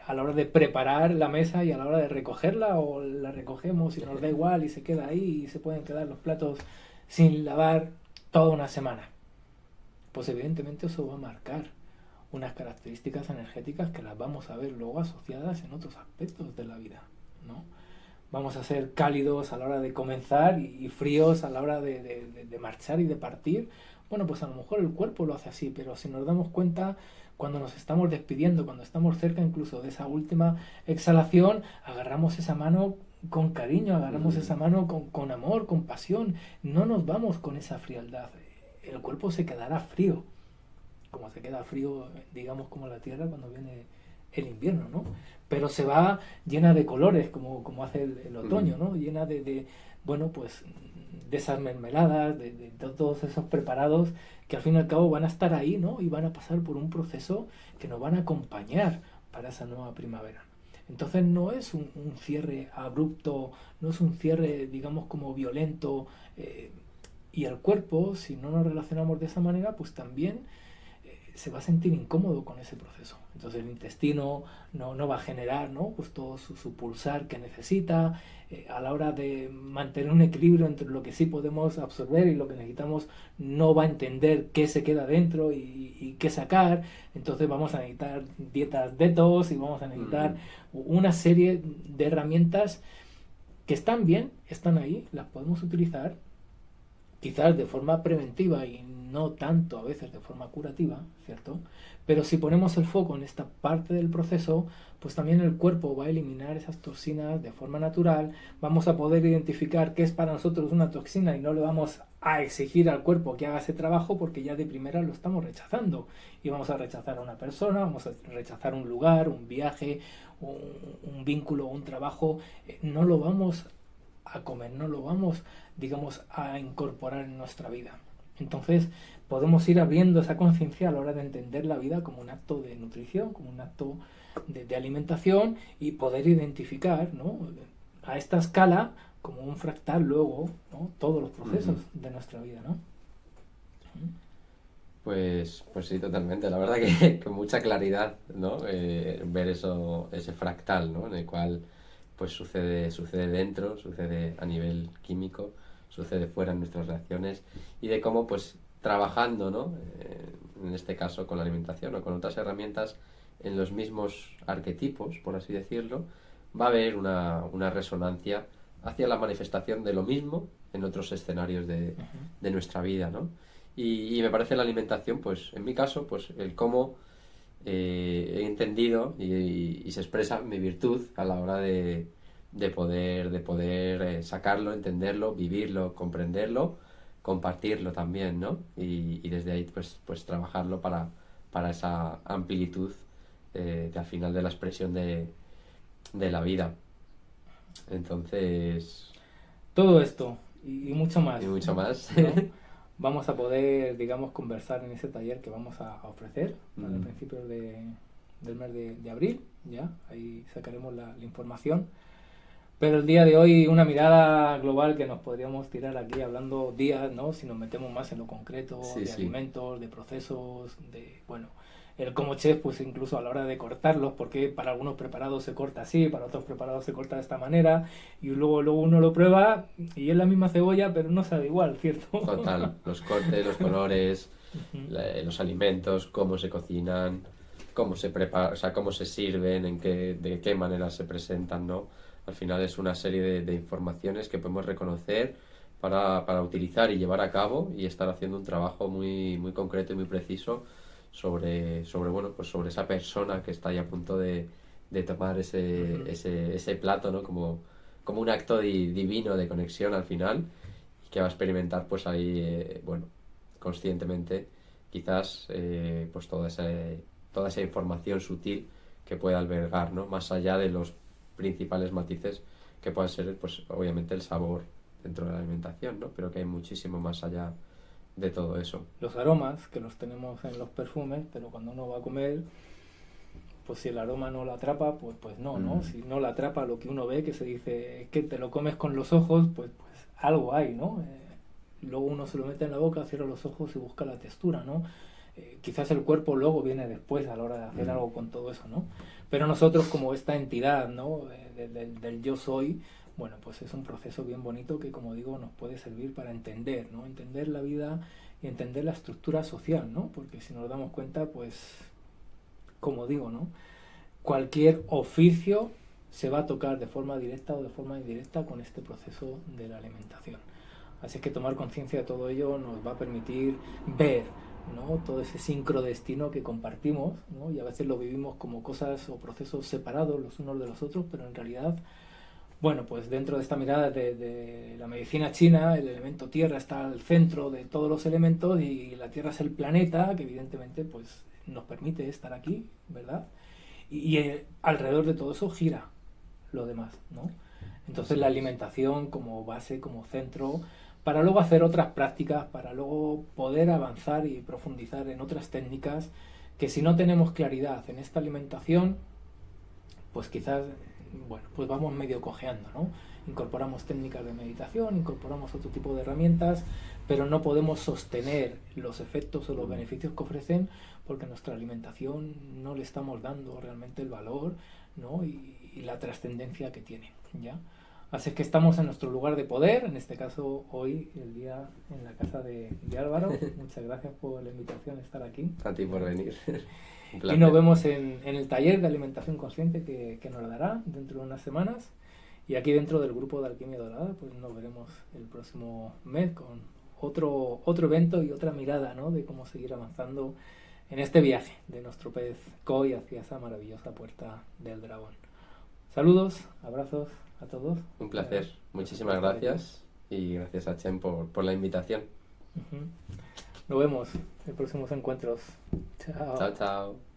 S1: a la hora de preparar la mesa y a la hora de recogerla, o la recogemos y nos da igual y se queda ahí y se pueden quedar los platos sin lavar toda una semana. Pues evidentemente eso va a marcar unas características energéticas que las vamos a ver luego asociadas en otros aspectos de la vida, ¿no? Vamos a ser cálidos a la hora de comenzar y fríos a la hora de marchar y de partir. Bueno, pues a lo mejor el cuerpo lo hace así, pero si nos damos cuenta, cuando nos estamos despidiendo, cuando estamos cerca incluso de esa última exhalación, agarramos esa mano con cariño, agarramos esa mano con amor, con pasión. No nos vamos con esa frialdad. El cuerpo se quedará frío, como se queda frío, digamos, como la tierra cuando viene el invierno, ¿no? Pero se va llena de colores, como hace el otoño, ¿no? Llena bueno, pues de esas mermeladas, de todos esos preparados que al fin y al cabo van a estar ahí, ¿no? Y van a pasar por un proceso que nos van a acompañar para esa nueva primavera. Entonces no es un cierre abrupto, no es un cierre, digamos, como violento, y el cuerpo, si no nos relacionamos de esa manera, pues también se va a sentir incómodo con ese proceso. Entonces el intestino no va a generar, ¿no? Pues todo su pulsar que necesita. A la hora de mantener un equilibrio entre lo que sí podemos absorber y lo que necesitamos, no va a entender qué se queda dentro y qué sacar. Entonces vamos a necesitar dietas detox y vamos a necesitar una serie de herramientas que están bien, están ahí, las podemos utilizar, quizás de forma preventiva y no tanto a veces de forma curativa, ¿cierto? Pero si ponemos el foco en esta parte del proceso, pues también el cuerpo va a eliminar esas toxinas de forma natural, vamos a poder identificar qué es para nosotros una toxina y no le vamos a exigir al cuerpo que haga ese trabajo porque ya de primera lo estamos rechazando. Y vamos a rechazar a una persona, vamos a rechazar un lugar, un viaje, un vínculo, un trabajo, no lo vamos a comer, no lo vamos, digamos, a incorporar en nuestra vida. Entonces podemos ir abriendo esa conciencia a la hora de entender la vida como un acto de nutrición, como un acto de alimentación y poder identificar, ¿no?, a esta escala como un fractal luego, ¿no?, todos los procesos de nuestra vida, ¿no?
S2: Pues sí, totalmente. La verdad que con mucha claridad, ¿no? Ver eso, ese fractal, ¿no? En el cual pues sucede dentro, sucede a nivel químico, sucede fuera en nuestras reacciones y de cómo pues trabajando, ¿no? En este caso con la alimentación o con otras herramientas en los mismos arquetipos, por así decirlo, va a haber una resonancia hacia la manifestación de lo mismo en otros escenarios de nuestra vida, ¿no? Y me parece la alimentación, pues en mi caso, pues el cómo he entendido y se expresa mi virtud a la hora de poder sacarlo, entenderlo, vivirlo, comprenderlo, compartirlo también, ¿no? Y desde ahí pues trabajarlo para esa amplitud al final de la expresión de la vida. Entonces,
S1: Todo esto y mucho más,
S2: y mucho más.
S1: ¿no? Vamos a poder, digamos, conversar en ese taller que vamos a ofrecer para el principio del mes de abril, ya, ahí sacaremos la información. Pero el día de hoy una mirada global que nos podríamos tirar aquí hablando días, ¿no? Si nos metemos más en lo concreto,
S2: Sí,
S1: de
S2: sí.
S1: alimentos, de procesos, bueno, el como chef, pues incluso a la hora de cortarlos, porque para algunos preparados se corta así, para otros preparados se corta de esta manera, y luego uno lo prueba y es la misma cebolla, pero no sabe igual, ¿cierto?
S2: Total, los cortes, los colores, los alimentos, cómo se cocinan, cómo se prepara, o sea, cómo se sirven, de qué manera se presentan, ¿no? Al final es una serie de informaciones que podemos reconocer para utilizar y llevar a cabo y estar haciendo un trabajo muy, muy concreto y muy preciso bueno, pues sobre esa persona que está ahí a punto de tomar ese plato, ¿no? Como un acto divino de conexión al final y que va a experimentar pues ahí, bueno, conscientemente quizás pues toda esa información sutil que puede albergar, ¿no? Más allá de los principales matices que puedan ser pues obviamente el sabor dentro de la alimentación, ¿no? Pero que hay muchísimo más allá de todo eso.
S1: Los aromas que los tenemos en los perfumes, pero cuando uno va a comer, pues si el aroma no la atrapa, pues no, ¿no? Si no la atrapa lo que uno ve, que se dice es que te lo comes con los ojos, pues algo hay, ¿no? Luego uno se lo mete en la boca, cierra los ojos y busca la textura, ¿no? Quizás el cuerpo luego viene después a la hora de hacer algo con todo eso, ¿no? Pero nosotros como esta entidad, ¿no? Del yo soy, bueno, pues es un proceso bien bonito que, como digo, nos puede servir para entender, ¿no? Entender la vida y entender la estructura social, ¿no? Porque si nos damos cuenta, pues, como digo, ¿no? Cualquier oficio se va a tocar de forma directa o de forma indirecta con este proceso de la alimentación. Así que tomar conciencia de todo ello nos va a permitir ver, ¿no? Todo ese sincrodestino que compartimos, ¿no? Y a veces lo vivimos como cosas o procesos separados los unos de los otros, pero en realidad, bueno, pues dentro de esta mirada de la medicina china, el elemento tierra está al centro de todos los elementos y la tierra es el planeta que evidentemente pues nos permite estar aquí, ¿verdad? Y alrededor de todo eso gira lo demás, ¿no? Entonces la alimentación como base, como centro, para luego hacer otras prácticas, para luego poder avanzar y profundizar en otras técnicas que si no tenemos claridad en esta alimentación, pues quizás, bueno, pues vamos medio cojeando, ¿no? Incorporamos técnicas de meditación, incorporamos otro tipo de herramientas, pero no podemos sostener los efectos o los beneficios que ofrecen porque nuestra alimentación no le estamos dando realmente el valor, ¿no? y la trascendencia que tiene, ¿ya? Así es que estamos en nuestro lugar de poder, en este caso hoy, el día en la casa de Álvaro. Muchas gracias por la invitación a estar aquí.
S2: A ti por venir.
S1: Y nos vemos en el taller de alimentación consciente que nos dará dentro de unas semanas. Y aquí dentro del grupo de Alquimia Dorada, pues nos veremos el próximo mes con otro evento y otra mirada, ¿no? De cómo seguir avanzando en este viaje de nuestro pez Koi hacia esa maravillosa puerta del dragón. Saludos, abrazos a todos.
S2: Un placer. Muchísimas gracias. Y gracias a Chen por la invitación.
S1: Nos vemos en próximos encuentros. Chao.
S2: Chao, chao.